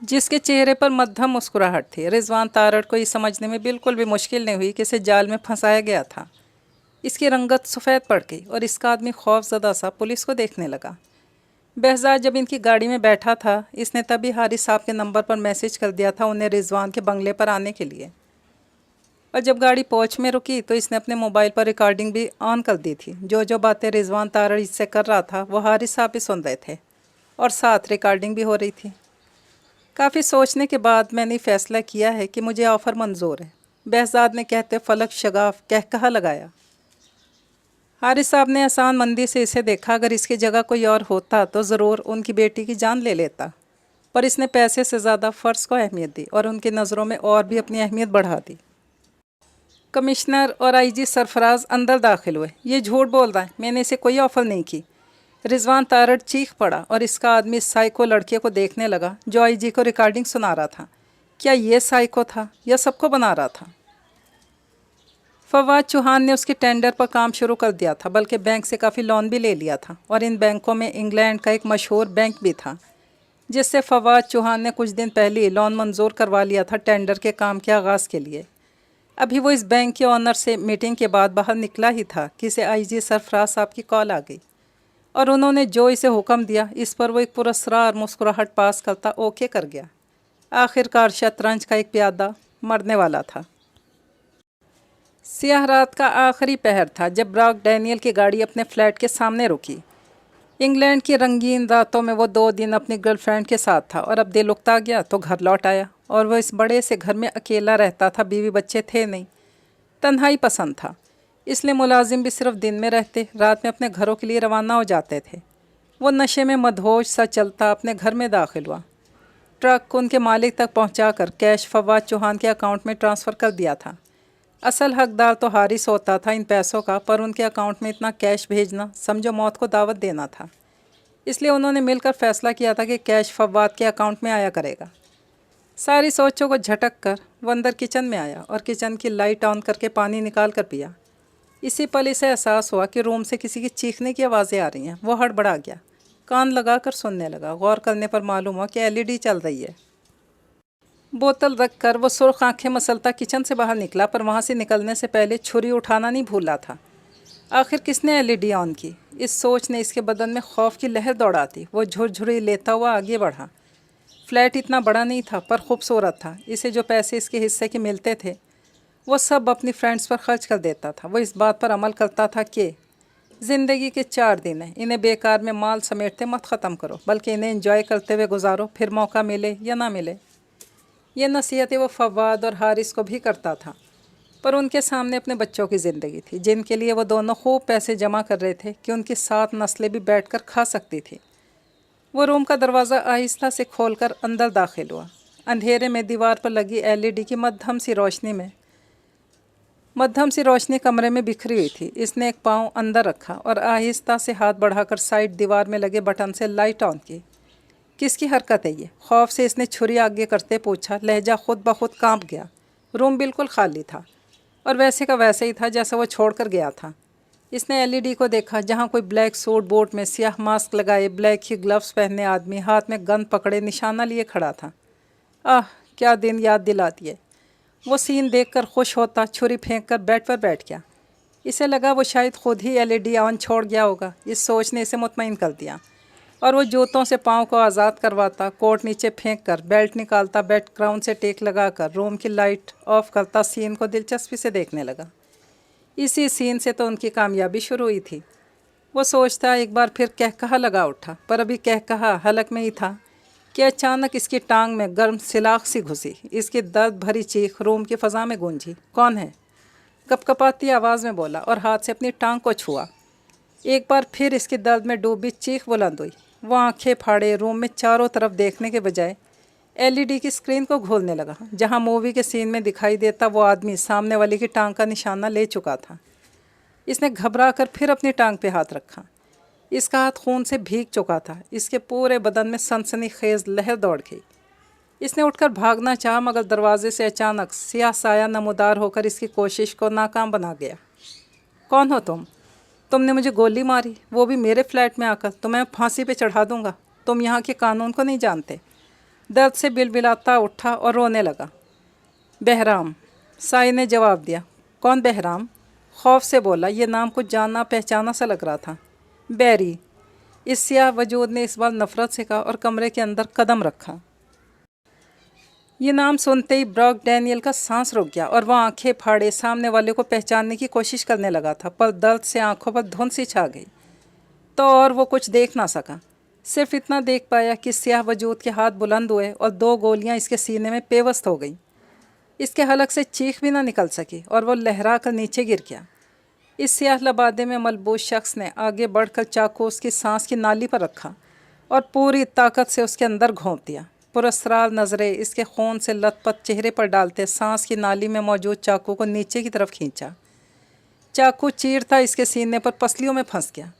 जिसके चेहरे पर मध्यम मुस्कुराहट थी। रिजवान तारड़ को ये समझने में बिल्कुल भी मुश्किल नहीं हुई कि इसे जाल में फंसाया गया था। इसकी रंगत सफ़ेद पड़ गई और इसका आदमी खौफजदा सा पुलिस को देखने लगा। बहजाद जब इनकी गाड़ी में बैठा था, इसने तभी हारिस साहब के नंबर पर मैसेज कर दिया था उन्हें रिजवान के बंगले पर आने के लिए। और जब गाड़ी पहुँच में रुकी तो इसने अपने मोबाइल पर रिकॉर्डिंग भी ऑन कर दी थी। जो जो बातें रिजवान तारड़ इससे कर रहा था वो हारिस साहब भी सुन रहे थे और साथ रिकॉर्डिंग भी हो रही थी। काफ़ी सोचने के बाद मैंने फ़ैसला किया है कि मुझे ऑफ़र मंजूर है, बहजाद ने कहते फलक शगाफ कहकहा लगाया। हारिस साहब ने आसान मंदी से इसे देखा। अगर इसकी जगह कोई और होता तो ज़रूर उनकी बेटी की जान ले लेता, पर इसने पैसे से ज़्यादा फ़र्ज़ को अहमियत दी और उनकी नज़रों में और भी अपनी अहमियत बढ़ा दी। कमिश्नर और आईजी सरफराज अंदर दाखिल हुए। ये झूठ बोल रहा है, मैंने इसे कोई ऑफ़र नहीं की। रिजवान तारड़ चीख पड़ा और इसका आदमी साइको लड़के को देखने लगा जो आईजी को रिकॉर्डिंग सुना रहा था। क्या ये साइको था या सबको बना रहा था? फवाद चौहान ने उसके टेंडर पर काम शुरू कर दिया था, बल्कि बैंक से काफ़ी लोन भी ले लिया था और इन बैंकों में इंग्लैंड का एक मशहूर बैंक भी था जिससे फवाद चौहान ने कुछ दिन पहले लोन मंजूर करवा लिया था टेंडर के काम के आगाज़ के लिए। अभी वो इस बैंक के ऑनर से मीटिंग के बाद बाहर निकला ही था कि इसे आईजी सरफराज साहब की कॉल आ गई और उन्होंने जो इसे हुक्म दिया इस पर वो एक पुरस्कार मुस्कुराहट पास करता ओके कर गया। आखिरकार शतरंज का एक प्यादा मरने वाला था। सियाह रात का आखिरी पहर था जब ब्रॉक डैनियल की गाड़ी अपने फ्लैट के सामने रुकी। इंग्लैंड की रंगीन रातों में वो 2 दिन अपनी गर्लफ्रेंड के साथ था और अब दिल उकता गया तो घर लौट आया और वह इस बड़े से घर में अकेला रहता था। बीवी बच्चे थे नहीं, तन्हाई पसंद था, इसलिए मुलाजिम भी सिर्फ दिन में रहते, रात में अपने घरों के लिए रवाना हो जाते थे। वो नशे में मदहोश सा चलता अपने घर में दाखिल हुआ। ट्रक उनके मालिक तक पहुंचाकर कैश फवाद चौहान के अकाउंट में ट्रांसफ़र कर दिया था। असल हकदार तो हारिस होता था इन पैसों का, पर उनके अकाउंट में इतना कैश भेजना समझो मौत को दावत देना था। इसलिए उन्होंने मिलकर फ़ैसला किया था कि कैश फवाद के अकाउंट में आया करेगा। सारी सोचों को झटक कर वो अंदर किचन में आया और किचन की लाइट ऑन करके पानी निकाल कर पिया। इसी पल इसे एहसास हुआ कि रूम से किसी की चीखने की आवाज़ें आ रही हैं। वो हड़बड़ा गया, कान लगाकर सुनने लगा। गौर करने पर मालूम हुआ कि एलईडी चल रही है। बोतल रख कर वो सुर्ख आंखें मसलता किचन से बाहर निकला, पर वहाँ से निकलने से पहले छुरी उठाना नहीं भूला था। आखिर किसने एलईडी ऑन की? इस सोच ने इसके बदन में खौफ की लहर दौड़ाती। वो झुरझुरी लेता हुआ आगे बढ़ा। फ्लैट इतना बड़ा नहीं था पर खूबसूरत था। इसे जो पैसे इसके हिस्से के मिलते थे वो सब अपनी फ्रेंड्स पर खर्च कर देता था। वो इस बात पर अमल करता था कि ज़िंदगी के 4 दिन हैं, इन्हें बेकार में माल समेटते मत ख़त्म करो, बल्कि इन्हें एंजॉय करते हुए गुजारो, फिर मौका मिले या ना मिले। ये नसीहतें वो फवाद और हारिस को भी करता था, पर उनके सामने अपने बच्चों की ज़िंदगी थी जिनके लिए वो दोनों खूब पैसे जमा कर रहे थे कि उनकी 7 नस्लें भी बैठकर खा सकती थी। वो रूम का दरवाज़ा आहिस्ता से खोलकर अंदर दाखिल हुआ। अंधेरे में दीवार पर लगी एलईडी की मध्यम सी रोशनी कमरे में बिखरी हुई थी। इसने एक पाँव अंदर रखा और आहिस्ता से हाथ बढ़ाकर साइड दीवार में लगे बटन से लाइट ऑन की। किसकी हरकत है ये? खौफ से इसने छुरी आगे करते पूछा। लहजा खुद ब खुद कांप गया। रूम बिल्कुल खाली था और वैसे का वैसे ही था जैसा वो छोड़कर गया था। इसने एलईडी को देखा, जहाँ कोई ब्लैक सूट बूट में सियाह मास्क लगाए, ब्लैक ही ग्लव्स पहने आदमी हाथ में गन पकड़े निशाना लिए खड़ा था। आह, क्या दिन याद दिला दिए। वो सीन देखकर खुश होता छुरी फेंक कर बेड पर बैठ गया। इसे लगा वो शायद खुद ही एलईडी ऑन छोड़ गया होगा। इस सोच ने इसे मुतमईन कर दिया और वो जूतों से पाँव को आज़ाद करवाता, कोट नीचे फेंक कर बेल्ट निकालता, बेड ग्राउंड से टेक लगाकर रूम की लाइट ऑफ करता सीन को दिलचस्पी से देखने लगा। इसी सीन से तो उनकी कामयाबी शुरू हुई थी। वो सोचता एक बार फिर कहकहा लगा उठा, पर अभी कहकहा हलक में ही था कि अचानक इसकी टांग में गर्म सिलाख सी घुसी। इसकी दर्द भरी चीख रूम की फ़ज़ा में गूंजी। कौन है? कपकपाती आवाज़ में बोला और हाथ से अपनी टांग को छुआ। एक बार फिर इसकी दर्द में डूबी चीख बुलंद हुई। वो आंखें फाड़े रूम में चारों तरफ देखने के बजाय एलईडी की स्क्रीन को घोलने लगा। जहां मूवी के सीन में दिखाई देता वो आदमी सामने वाली की टांग का निशाना ले चुका था। इसने घबरा कर फिर अपनी टांग पे हाथ रखा। इसका हाथ खून से भीग चुका था। इसके पूरे बदन में सनसनीखेज लहर दौड़ गई। इसने उठकर भागना चाहा, मगर दरवाजे से अचानक सियाह साया नमूदार होकर इसकी कोशिश को नाकाम बना गया। कौन हो तुम? तुमने मुझे गोली मारी, वो भी मेरे फ्लैट में आकर। तुम्हें फांसी पे चढ़ा दूंगा। तुम यहाँ के कानून को नहीं जानते। दर्द से बिलबिलाता उठा और रोने लगा। बहराम, साई ने जवाब दिया। कौन बहराम? खौफ से बोला। ये नाम कुछ जाना पहचाना सा लग रहा था। बैरी, इस सियाह वजूद ने इस बार नफरत से कहा और कमरे के अंदर कदम रखा। ये नाम सुनते ही ब्रॉक डैनियल का सांस रुक गया और वह आंखें फाड़े सामने वाले को पहचानने की कोशिश करने लगा था, पर दर्द से आंखों पर धुंध सी छा गई तो और वो कुछ देख ना सका। सिर्फ इतना देख पाया कि सियाह वजूद के हाथ बुलंद हुए और 2 गोलियां इसके सीने में पेवस्त हो गईं। इसके हलक से चीख भी ना निकल सकी और वो लहरा कर नीचे गिर गया। इस सियाह लबादे में मलबूस शख्स ने आगे बढ़कर चाकू उसकी सांस की नाली पर रखा और पूरी ताकत से उसके अंदर घोंप दिया। पुरस्रार नज़रें इसके खून से लथपथ चेहरे पर डालते सांस की नाली में मौजूद चाकू को नीचे की तरफ खींचा। चाकू चीरता इसके सीने पर पसलियों में फंस गया।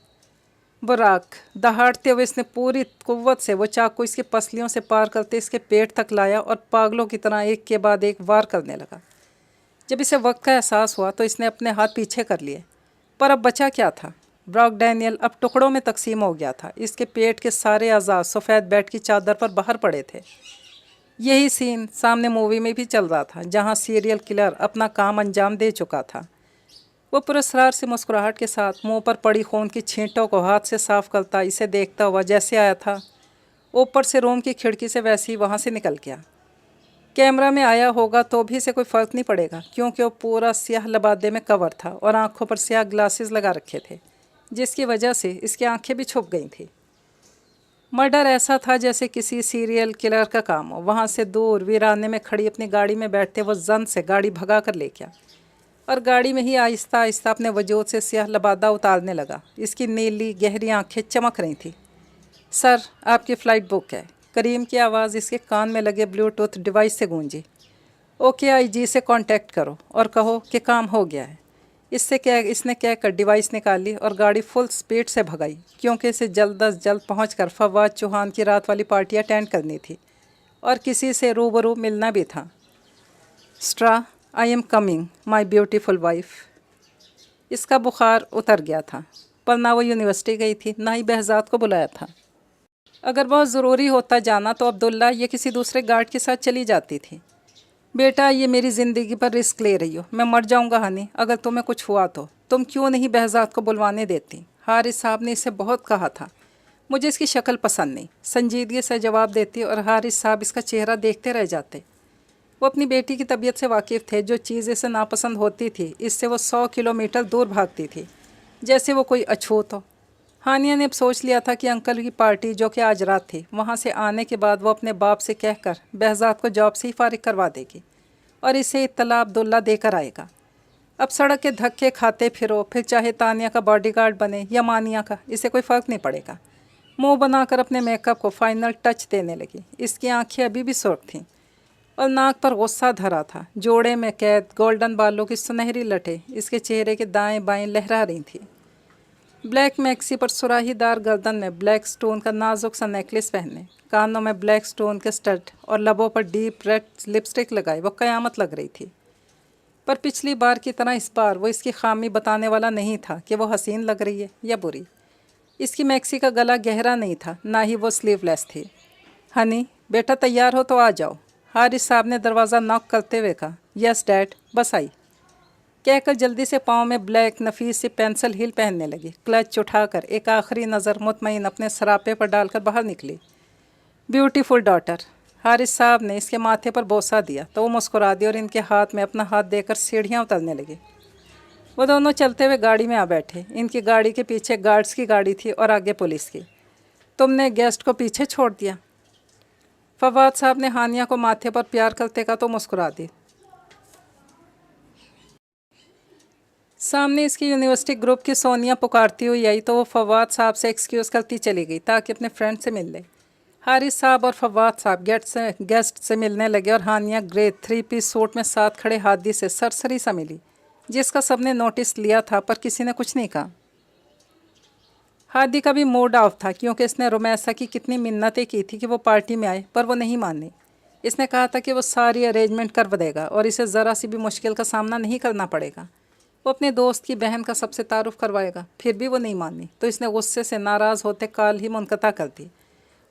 बुराक, दहाड़ते हुए इसने पूरी कुव्वत से वो चाकू इसके पसलियों से पार करते इसके पेट तक लाया और पागलों की तरह एक के बाद एक वार करने लगा। जब इसे वक्त का एहसास हुआ तो इसने अपने हाथ पीछे कर लिए, पर अब बचा क्या था? ब्रॉक डैनियल अब टुकड़ों में तकसीम हो गया था। इसके पेट के सारे अज़ा सफ़ेद बेड की चादर पर बाहर पड़े थे। यही सीन सामने मूवी में भी चल रहा था, जहां सीरियल किलर अपना काम अंजाम दे चुका था। वो पुरस्कार से मुस्कुराहट के साथ मुंह पर पड़ी खून की छींटों को हाथ से साफ करता इसे देखता हुआ जैसे आया था ऊपर से रूम की खिड़की से वैसे ही वहाँ से निकल गया। कैमरा में आया होगा तो भी इसे कोई फ़र्क नहीं पड़ेगा, क्योंकि वो पूरा स्याह लबादे में कवर था और आंखों पर स्याह ग्लासेस लगा रखे थे, जिसकी वजह से इसकी आंखें भी छुप गई थी। मर्डर ऐसा था जैसे किसी सीरियल किलर का काम हो। वहाँ से दूर वीराने में खड़ी अपनी गाड़ी में बैठते वो जन से गाड़ी भगा कर ले गया और गाड़ी में ही आहिस्ता आहिस्ता अपने वजूद से स्याह लबादा उतारने लगा। इसकी नीली गहरी आंखें चमक रही थीं। सर, आपकी फ़्लाइट बुक है। करीम की आवाज़ इसके कान में लगे ब्लूटूथ डिवाइस से गूंजी। ओके आईजी से कांटेक्ट करो और कहो कि काम हो गया है। इसने कहकर डिवाइस निकाली और गाड़ी फुल स्पीड से भगाई, क्योंकि इसे जल्द अज जल्द पहुंचकर फवाद चौहान की रात वाली पार्टी अटेंड करनी थी और किसी से रूबरू मिलना भी था। Straw, I am coming my beautiful wife. इसका बुखार उतर गया था, पर ना वो यूनिवर्सिटी गई थी ना ही बहजाद को बुलाया था। अगर बहुत ज़रूरी होता जाना तो अब्दुल्ला या किसी दूसरे गार्ड के साथ चली जाती थी। बेटा, ये मेरी ज़िंदगी पर रिस्क ले रही हो। मैं मर जाऊंगा हनी अगर तुम्हें कुछ हुआ तो। तुम क्यों नहीं बहजाद को बुलवाने देती? हारिस साहब ने इसे बहुत कहा था। मुझे इसकी शक्ल पसंद नहीं, संजीदगी से जवाब देती और हारिस साहब इसका चेहरा देखते रह जाते। वो अपनी बेटी की तबीयत से वाकिफ़ थे। जो चीज़ इसे नापसंद होती थी इससे वो 100 किलोमीटर दूर भागती थी, जैसे वो कोई अछूत हो। हानिया ने अब सोच लिया था कि अंकल की पार्टी जो कि आज रात थी, वहाँ से आने के बाद वो अपने बाप से कहकर बहजाद को जॉब से ही फारिग करवा देगी और इसे इत्तला अब्दुल्ला देकर आएगा। अब सड़क के धक्के खाते फिरो, फिर चाहे तानिया का बॉडीगार्ड बने या मानिया का, इसे कोई फ़र्क नहीं पड़ेगा। मुंह बनाकर अपने मेकअप को फाइनल टच देने लगी। इसकी आंखें अभी भी सुर्ख थीं और नाक पर गुस्सा धरा था। जोड़े में कैद गोल्डन बालों की सुनहरी लटें इसके चेहरे के दाएं बाएं लहरा रही थी। ब्लैक मैक्सी पर सुराहीदार गर्दन में ब्लैक स्टोन का नाजुक सा नेकलेस पहने, कानों में ब्लैक स्टोन के स्टड और लबों पर डीप रेड लिपस्टिक लगाए वो क़यामत लग रही थी। पर पिछली बार की तरह इस बार वो इसकी खामी बताने वाला नहीं था कि वो हसीन लग रही है या बुरी। इसकी मैक्सी का गला गहरा नहीं था, ना ही वो स्लीवलेस थी। हनी, बेटा तैयार हो तो आ जाओ, हारिस साहब ने दरवाज़ा नॉक करते हुए कहा। यस डैड, बस आई, कहकर जल्दी से पाँव में ब्लैक नफीस से पेंसिल हील पहनने लगी। क्लच उठाकर एक आखिरी नज़र मुतमईन अपने सरापे पर डालकर बाहर निकली। ब्यूटीफुल डॉटर, हारिस साहब ने इसके माथे पर बोसा दिया तो वो मुस्कुरा दी और इनके हाथ में अपना हाथ देकर सीढ़ियाँ उतरने लगे। वो दोनों चलते हुए गाड़ी में आ बैठे। इनकी गाड़ी के पीछे गार्ड्स की गाड़ी थी और आगे पुलिस की। तुमने गेस्ट को पीछे छोड़ दिया? फवाद साहब ने हानिया को माथे पर प्यार करते का तो मुस्कुरा दी। सामने इसकी यूनिवर्सिटी ग्रुप की सोनिया पुकारती हुई आई तो वो फवाद साहब से एक्सक्यूज़ करती चली गई ताकि अपने फ्रेंड से मिल ले। हारिस साहब और फवाद साहब गेस्ट से मिलने लगे और हानिया ग्रे 3 पीस सूट में साथ खड़े हादी से सरसरी सा मिली, जिसका सबने नोटिस लिया था पर किसी ने कुछ नहीं कहा। हादी का भी मूड ऑफ था, क्योंकि इसने रुमैसा की कितनी मिन्नतें की थी कि वो पार्टी में आए, पर वो नहीं मानी। इसने कहा था कि वो सारी अरेंजमेंट कर देगा और इसे ज़रा सी भी मुश्किल का सामना नहीं करना पड़ेगा। वो अपने दोस्त की बहन का सबसे तारुफ करवाएगा। फिर भी वो नहीं मानी तो इसने गुस्से से नाराज़ होते कॉल ही मुनक़ता कर दी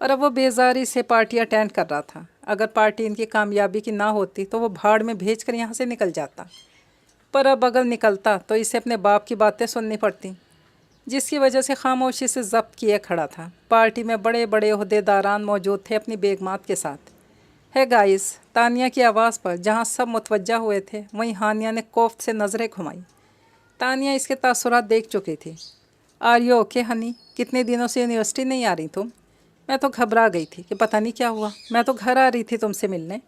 और अब वो बेजारी से पार्टी अटेंड कर रहा था। अगर पार्टी इनकी कामयाबी की ना होती तो वो भाड़ में भेज कर यहाँ से निकल जाता, पर अब अगर निकलता तो इसे अपने बाप की बातें सुननी पड़ती, जिसकी वजह से खामोशी से जब्त किए खड़ा था। पार्टी में बड़े बड़े ओहदेदारान मौजूद थे अपनी बेगमात के साथ। है गाइस, तानिया की आवाज़ पर जहाँ सब मुतवज्जा हुए थे वहीं हानिया ने कोफ्त से नज़रें घुमाई। तानिया इसके तासुरात देख चुकी थी। Are you okay honey? कितने दिनों से यूनिवर्सिटी नहीं आ रही तुम? मैं तो घबरा गई थी कि पता नहीं क्या हुआ। मैं तो घर आ रही थी तुमसे मिलने।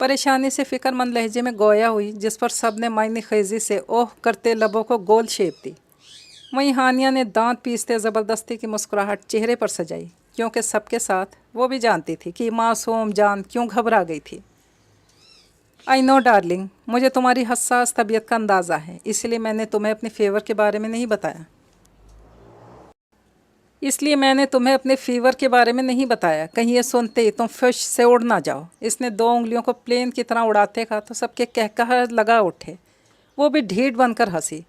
परेशानी से फ़िक्रमंद लहजे में गोया हुई, जिस पर सब ने मायने खेजी से ओह करते लबों को गोल शेप दी। वहीं हानिया ने दांत पीसते ज़बरदस्ती की मुस्कुराहट चेहरे पर सजाई, क्योंकि सबके साथ वो भी जानती थी कि मासूम जान क्यों घबरा गई थी। आई नो डार्लिंग, मुझे तुम्हारी हसास तबीयत का अंदाज़ा है, इसलिए मैंने तुम्हें अपने फेवर के बारे में नहीं बताया। कहीं ये सुनते ही तुम फिश से उड़ ना जाओ। इसने 2 उंगलियों को प्लेन की तरह उड़ाते कहा तो सबके कहकहा लगा उठे। वो भी ढीठ बनकर हंसी।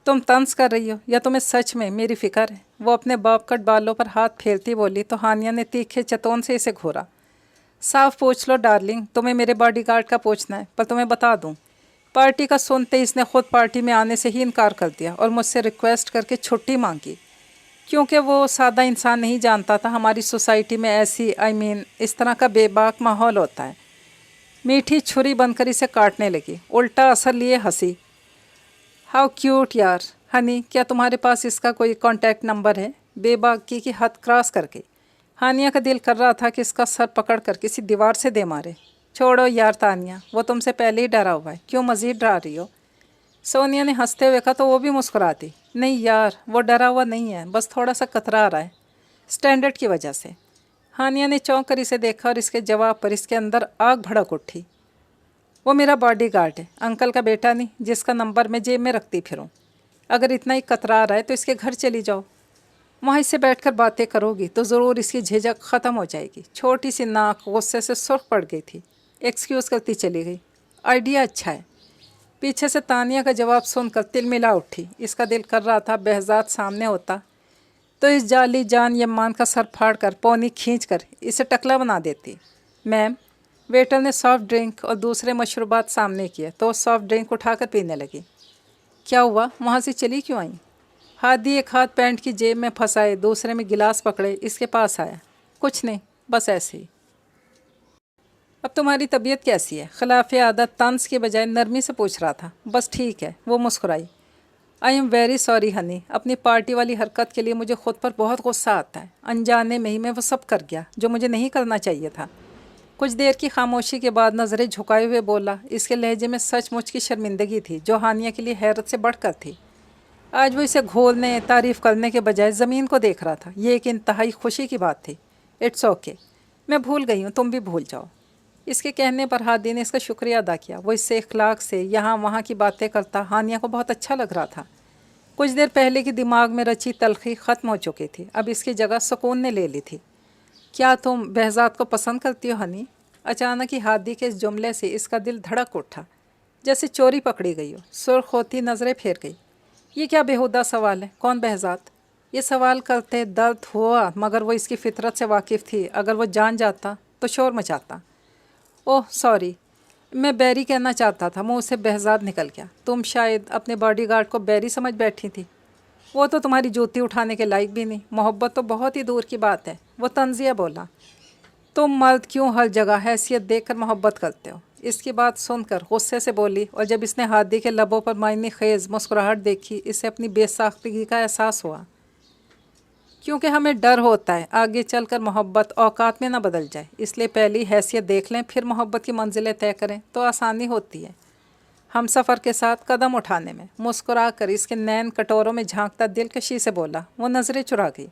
तुम तंज कर रही हो या तुम्हें सच में मेरी फ़िक्र है? वो अपने बॉबकट बालों पर हाथ फेरती बोली तो हानिया ने तीखे चतौन से इसे घूरा। साफ पूछ लो डार्लिंग, तुम्हें मेरे बॉडीगार्ड का पूछना है, पर तुम्हें बता दूं, पार्टी का सुनते ही इसने खुद पार्टी में आने से ही इनकार कर दिया और मुझसे रिक्वेस्ट करके छुट्टी मांगी, क्योंकि वो सादा इंसान नहीं जानता था हमारी सोसाइटी में ऐसी इस तरह का बेबाक माहौल होता है। मीठी छुरी बनकर इसे काटने लगी, उल्टा असर लिए हंसी। हाउ क्यूट यार। हनी, क्या तुम्हारे पास इसका कोई कॉन्टैक्ट नंबर है? बेबाकी की हद क्रॉस करके हानिया का दिल कर रहा था कि इसका सर पकड़ कर किसी दीवार से दे मारे। छोड़ो यार तानिया, वो तुमसे पहले ही डरा हुआ है, क्यों मज़ीद डरा रही हो? सोनिया ने हंसते हुए कहा तो वो भी मुस्कुराती। नहीं यार, वो डरा हुआ नहीं है, बस थोड़ा सा कतरा रहा है स्टैंडर्ड की वजह से। हानिया ने चौंक कर इसे देखा और इसके जवाब पर इसके अंदर आग भड़क उठी। वो मेरा बॉडीगार्ड है, अंकल का बेटा नहीं, जिसका नंबर मैं जेब में रखती फिरूं। अगर इतना ही कतरा रहा है तो इसके घर चली जाओ, वहाँ इससे बैठकर बातें करोगी तो ज़रूर इसकी झिझक ख़त्म हो जाएगी। छोटी सी नाक गुस्से से सुर्ख पड़ गई थी, एक्सक्यूज़ करती चली गई। आइडिया अच्छा है। पीछे से तानिया का जवाब सुनकर तिलमिला उठी। इसका दिल कर रहा था behzad सामने होता तो इस जाली जान यम्मान का सर फाड़ कर पौनी खींच कर इसे टकला बना देती। मैम, वेटर ने सॉफ्ट ड्रिंक और दूसरे मशरूबात सामने किए तो सॉफ्ट ड्रिंक उठाकर पीने लगी। क्या हुआ, वहाँ से चली क्यों आई? हादी एक हाथ पैंट की जेब में फंसाए, दूसरे में गिलास पकड़े इसके पास आया। कुछ नहीं, बस ऐसे ही। अब तुम्हारी तबीयत कैसी है? खिलाफ आदत तंज के बजाय नरमी से पूछ रहा था। बस ठीक है, वो मुस्कुराई। I am very sorry honey, अपनी पार्टी वाली हरकत के लिए मुझे खुद पर बहुत गुस्सा आता है। अनजाने में ही मैं वो सब कर गया जो मुझे नहीं करना चाहिए था। कुछ देर की खामोशी के बाद नज़रें झुकाए हुए बोला। इसके लहजे में सचमुच की शर्मिंदगी थी जो हानिया के लिए हैरत से बढ़कर थी। आज वो इसे घोलने तारीफ़ करने के बजाय ज़मीन को देख रहा था। ये एक इंतहाई खुशी की बात थी। इट्स ओके, मैं भूल गई हूँ, तुम भी भूल जाओ। इसके कहने पर हादी ने इसका शुक्रिया अदा किया। वो इससे इखलाक से यहाँ वहाँ की बातें करता हानिया को बहुत अच्छा लग रहा था। कुछ देर पहले की दिमाग में रची तलखी ख़त्म हो चुकी थी, अब इसकी जगह सुकून ने ले ली थी। क्या तुम behzad को पसंद करती हो हनी? अचानक ही हादी के इस जुमले से इसका दिल धड़क उठा, जैसे चोरी पकड़ी गई हो। सुर्ख होती नज़रें फेर गई। ये क्या बेहुदा सवाल है, कौन behzad? ये सवाल करते दर्द हुआ, मगर वो इसकी फितरत से वाकिफ़ थी। अगर वो जान जाता तो शोर मचाता। ओह सॉरी, मैं बैरी कहना चाहता था, मुँह से behzad निकल गया। तुम शायद अपने बॉडीगार्ड को बैरी समझ बैठी थी। वो तो तुम्हारी जूती उठाने के लायक भी नहीं। मोहब्बत तो बहुत ही दूर की बात है। वो तंजिया बोला। तुम मर्द क्यों हर जगह हैसियत देखकर मोहब्बत करते हो? इसकी बात सुनकर गुस्से से बोली, और जब इसने हादी के लबों पर मायने खेज मुस्कुराहट देखी, इसे अपनी बेसाख्तगी का एहसास हुआ। क्योंकि हमें डर होता है आगे चलकर मोहब्बत औकात में ना बदल जाए, इसलिए पहली हैसियत देख लें, फिर मोहब्बत की मंजिलें तय करें तो आसानी होती है हम सफ़र के साथ कदम उठाने में। मुस्कुरा कर इसके नैन कटोरों में झांकता दिलकशी से बोला। वो नज़रें चुरा गई।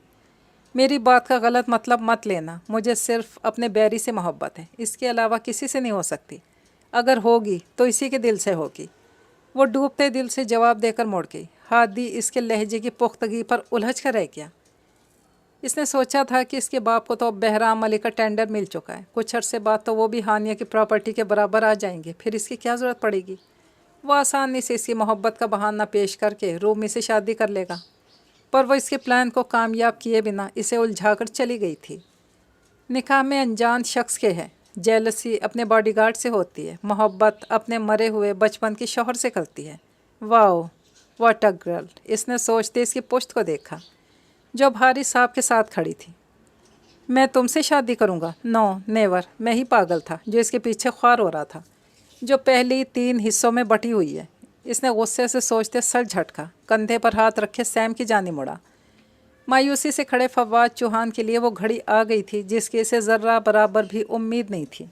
मेरी बात का गलत मतलब मत लेना, मुझे सिर्फ अपने बैरी से मोहब्बत है, इसके अलावा किसी से नहीं हो सकती। अगर होगी तो इसी के दिल से होगी। वो डूबते दिल से जवाब देकर मुड़ गई। हादी इसके लहजे की पुख्तगी पर उलझ कर रह गया। इसने सोचा था कि इसके बाप को तो अब बहराम अली का टेंडर मिल चुका है, कुछ अरसे बाद तो वो भी हानिया की प्रॉपर्टी के बराबर आ जाएंगे, फिर इसकी क्या ज़रूरत पड़ेगी। वो आसानी से इसकी मोहब्बत का बहाना पेश करके रूमी से शादी कर लेगा, पर वो इसके प्लान को कामयाब किए बिना इसे उलझा कर चली गई थी। निकाह में अनजान शख्स के है, جیلسی اپنے باڈی گارڈ سے ہوتی ہے، محبت اپنے مرے ہوئے بچپن کے شوہر سے کرتی ہے۔ واو واٹ اے گرل، اس نے سوچتے اس کی پشت کو دیکھا جو اب حارث صاحب کے ساتھ کھڑی تھی۔ میں تم سے شادی کروں گا؟ نو نیور، میں ہی پاگل تھا جو اس کے پیچھے خوار ہو رہا تھا، جو پہلی 3 حصوں میں بٹی ہوئی ہے۔ اس نے غصے سے سوچتے سر جھٹکا، کندھے پر ہاتھ رکھے سیم کی جانب مڑا۔ مایوسی سے کھڑے فواد چوہان کے لیے وہ گھڑی آ گئی تھی جس کی اسے ذرہ برابر بھی امید نہیں تھی۔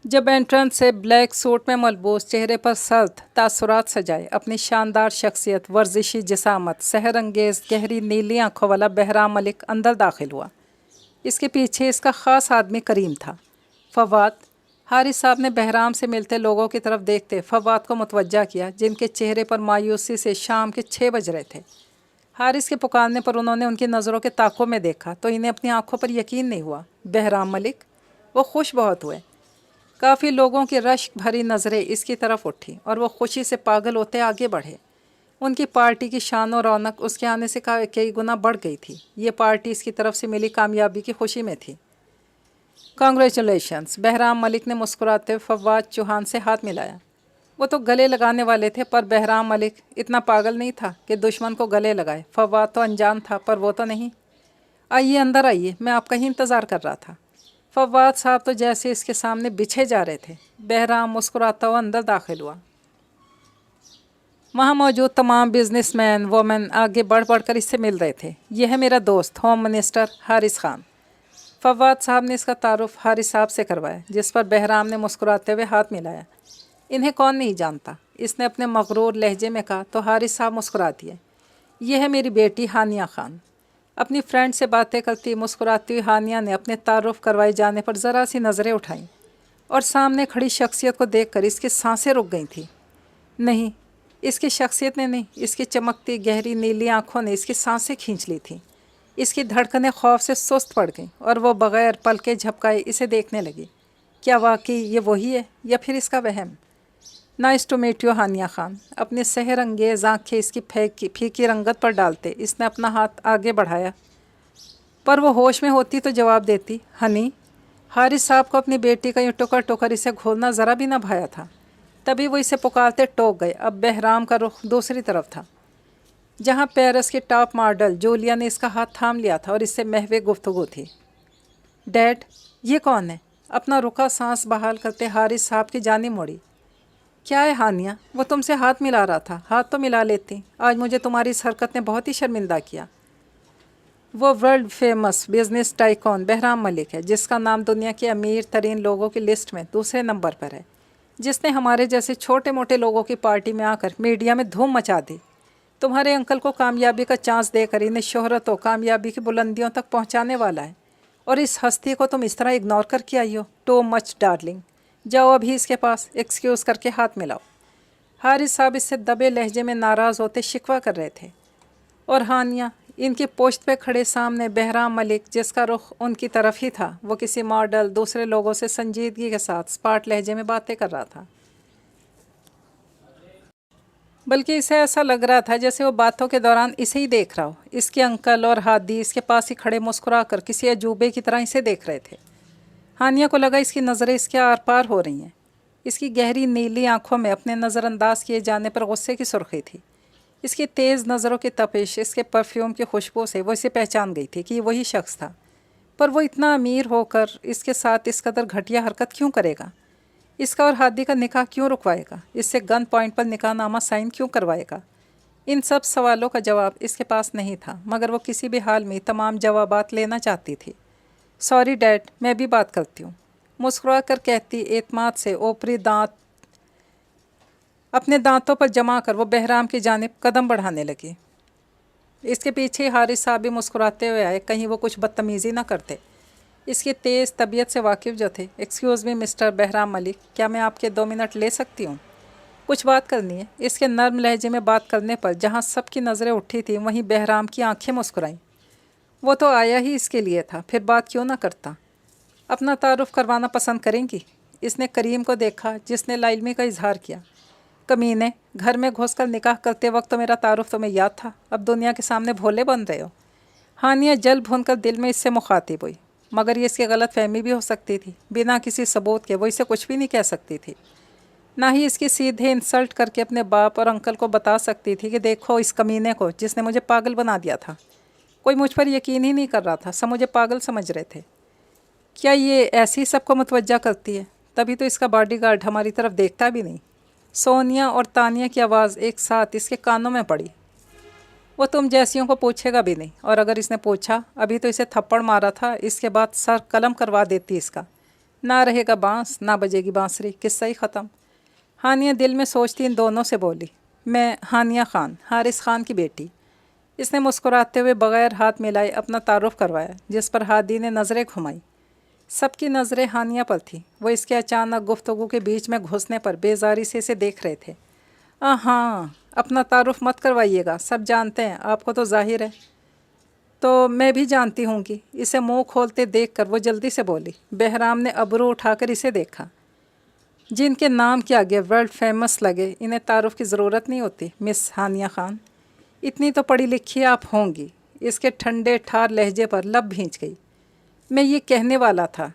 جب انٹرنس سے بلیک سوٹ میں ملبوس، چہرے پر سرد تاثرات سجائے، اپنی شاندار شخصیت، ورزشی جسامت، سحر انگیز گہری نیلی آنکھوں والا بہرام ملک اندر داخل ہوا۔ اس کے پیچھے اس کا خاص آدمی کریم تھا۔ فواد، حارث صاحب نے بہرام سے ملتے لوگوں کی طرف دیکھتے فواد کو متوجہ کیا جن کے چہرے پر مایوسی سے شام کے 6 بج رہے تھے۔ حارث کے پکارنے پر انہوں نے ان کی نظروں کے تاقوں میں دیکھا تو انہیں اپنی آنکھوں پر یقین نہیں ہوا۔ بہرام ملک؟ وہ خوش بہت ہوئے۔ کافی لوگوں کی رشک بھری نظریں اس کی طرف اٹھی اور وہ خوشی سے پاگل ہوتے آگے بڑھے۔ ان کی پارٹی کی شان و رونق اس کے آنے سے کئی گنا بڑھ گئی تھی۔ یہ پارٹی اس کی طرف سے ملی کامیابی کی خوشی میں تھی۔ کانگریچولیشنز، بہرام ملک نے مسکراتے ہوئے فواد چوہان سے ہاتھ ملایا۔ وہ تو گلے لگانے والے تھے پر بہرام ملک اتنا پاگل نہیں تھا کہ دشمن کو گلے لگائے۔ فواد تو انجان تھا پر وہ تو نہیں۔ آئیے اندر آئیے، میں آپ کا ہی انتظار کر رہا تھا۔ فواد صاحب تو جیسے اس کے سامنے بچھے جا رہے تھے۔ بہرام مسکراتا ہوا اندر داخل ہوا۔ وہاں موجود تمام بزنس مین وومن آگے بڑھ بڑھ کر اس سے مل رہے تھے۔ یہ ہے میرا دوست ہوم منسٹر حارث خان۔ فواد صاحب نے اس کا تعارف حارث صاحب سے کروایا جس پر بہرام نے مسکراتے ہوئے ہاتھ ملایا۔ انہیں کون نہیں جانتا، اس نے اپنے مغرور لہجے میں کہا تو حارث صاحب مسکرا دیے۔ یہ ہے میری بیٹی ہانیہ خان۔ اپنی فرینڈ سے باتیں کرتی مسکراتی ہوئی ہانیہ نے اپنے تعارف کروائے جانے پر ذرا سی نظریں اٹھائیں اور سامنے کھڑی شخصیت کو دیکھ کر اس کی سانسیں رک گئی تھیں۔ نہیں، اس کی شخصیت نے نہیں، اس کی چمکتی گہری نیلی آنکھوں نے اس کی سانسیں کھینچ لی تھیں۔ اس کی دھڑکنیں خوف سے سست پڑ گئیں اور وہ بغیر پلکیں جھپکائے اسے دیکھنے لگی۔ کیا واقعی یہ وہی ہے یا پھر اس کا وہم؟ Nice to meet you Hania Khan. اپنی سحر انگیز آنکھیں اس کی پھیکی رنگت پر ڈالتے اس نے اپنا ہاتھ آگے بڑھایا، پر وہ ہوش میں ہوتی تو جواب دیتی، ہنی۔ حارث صاحب کو اپنی بیٹی کا یوں ٹکر ٹکر اسے گھولنا ذرا بھی نہ بھایا تھا۔ تبھی وہ اسے پکارتے ٹوک گئے۔ اب بہرام کا رخ دوسری طرف تھا جہاں پیرس کی ٹاپ ماڈل جولیا نے اس کا ہاتھ تھام لیا تھا اور اس سے محو گفتگو تھی۔ ڈیڈ، یہ کون ہے؟ اپنا رکا سانس بحال کرتے حارث صاحب کی جانب موڑی۔ کیا ہے ہانیہ؟ وہ تم سے ہاتھ ملا رہا تھا، ہاتھ تو ملا لیتی۔ آج مجھے تمہاری اس حرکت نے بہت ہی شرمندہ کیا۔ وہ world famous business tycoon Behram Malik ہے جس کا نام دنیا کے امیر ترین لوگوں کی لسٹ میں دوسرے نمبر پر ہے، جس نے ہمارے جیسے چھوٹے موٹے لوگوں کی پارٹی میں آ کر میڈیا میں دھوم مچا دی۔ تمہارے انکل کو کامیابی کا چانس دے کر انہیں شہرت و کامیابی کی بلندیوں تک پہنچانے والا ہے، اور اس ہستی کو تم اس طرح اگنور کر کے آئی ہو۔ Too much darling. جاؤ ابھی اس کے پاس، ایکسکیوز کر کے ہاتھ ملاؤ۔ حارث صاحب اس سے دبے لہجے میں ناراض ہوتے شکوہ کر رہے تھے، اور ہانیہ ان کی پشت پہ کھڑے سامنے بہرام ملک جس کا رخ ان کی طرف ہی تھا، وہ کسی ماڈل دوسرے لوگوں سے سنجیدگی کے ساتھ اسپاٹ لہجے میں باتیں کر رہا تھا، بلکہ اسے ایسا لگ رہا تھا جیسے وہ باتوں کے دوران اسے ہی دیکھ رہا ہو۔ اس کے انکل اور ہادی اس کے پاس ہی کھڑے مسکرا کر کسی عجوبے کی طرح اسے دیکھ رہے تھے۔ ہانیہ کو لگا اس کی نظریں اس کے آر پار ہو رہی ہیں۔ اس کی گہری نیلی آنکھوں میں اپنے نظر انداز کیے جانے پر غصے کی سرخی تھی۔ اس کی تیز نظروں کی تپش، اس کے پرفیوم کی خوشبو سے وہ اسے پہچان گئی تھی کہ یہ وہی شخص تھا، پر وہ اتنا امیر ہو کر اس کے ساتھ اس قدر گھٹیا حرکت کیوں کرے گا؟ اس کا اور ہادی کا نکاح کیوں رکوائے گا؟ اس سے گن پوائنٹ پر نکاح نامہ سائن کیوں کروائے گا؟ ان سب سوالوں کا جواب اس کے پاس نہیں تھا، مگر وہ کسی بھی حال میں تمام جوابات لینا چاہتی تھی۔ سوری ڈیڈ، میں بھی بات کرتی ہوں، مسکرا کر کہتی اعتماد سے اوپری دانت اپنے دانتوں پر جما کر وہ بہرام کی جانب قدم بڑھانے لگی۔ اس کے پیچھے حارث صاحب بھی مسکراتے ہوئے آئے، کہیں وہ کچھ بدتمیزی نہ کرتے۔ اس کی تیز طبیعت سے واقف جو تھے، ایکسکیوز می مسٹر بہرام ملک، کیا میں آپ کے 2 منٹ لے سکتی ہوں؟ کچھ بات کرنی ہے۔ اس کے نرم لہجے میں بات کرنے پر جہاں سب کی نظریں اٹھی تھیں وہیں بہرام کی آنکھیں مسکرائیں۔ وہ تو آیا ہی اس کے لیے تھا، پھر بات کیوں نہ کرتا؟ اپنا تعارف کروانا پسند کریں گی؟ اس نے کریم کو دیکھا جس نے لا علمی کا اظہار کیا۔ کمینے، گھر میں گھس کر نکاح کرتے وقت تو میرا تعارف تمہیں یاد تھا، اب دنیا کے سامنے بھولے بن رہے ہو۔ ہانیہ جل بھون کر دل میں اس سے مخاطب ہوئی۔ मगर ये इसकी गलत फहमी भी हो सकती थी। बिना किसी सबूत के वो इसे कुछ भी नहीं कह सकती थी, ना ही इसकी सीधे इंसल्ट करके अपने बाप और अंकल को बता सकती थी कि देखो इस कमीने को जिसने मुझे पागल बना दिया था। कोई मुझ पर यकीन ही नहीं कर रहा था, सब मुझे पागल समझ रहे थे। क्या ये ऐसे ही सबको मुतवज्जा करती है? तभी तो इसका बॉडीगार्ड हमारी तरफ देखता भी नहीं। सोनिया और तानिया की आवाज़ एक साथ इसके कानों में पड़ी। वो तुम जैसियों को पूछेगा भी नहीं, और अगर इसने पूछा अभी तो इसे थप्पड़ मारा था, इसके बाद सर कलम करवा देती इसका। ना रहेगा बांस ना बजेगी बांसुरी, किस्सा ही ख़त्म। हानिया दिल में सोचती इन दोनों से बोली, मैं हानिया खान, हारिस खान की बेटी। इसने मुस्कुराते हुए बग़ैर हाथ मिलाए अपना तारुफ करवाया, जिस पर हादी ने नज़रें घुमाई। सबकी नज़रें हानिया पर थीं। वो इसके अचानक गुफ्तगू के बीच में घुसने पर बेजारी से इसे देख रहे थे। हाँ, अपना तारुफ मत करवाइएगा, सब जानते हैं, आपको तो जाहिर है। तो मैं भी जानती हूँ कि इसे मुंह खोलते देखकर वो जल्दी से बोली। बहराम ने अबरू उठाकर इसे देखा। जिनके नाम के आगे वर्ल्ड फेमस लगे, इन्हें तारुफ की ज़रूरत नहीं होती मिस हानिया खान। इतनी तो पढ़ी लिखी आप होंगी। इसके ठंडे ठार लहजे पर लब भींच गई। मैं ये कहने वाला था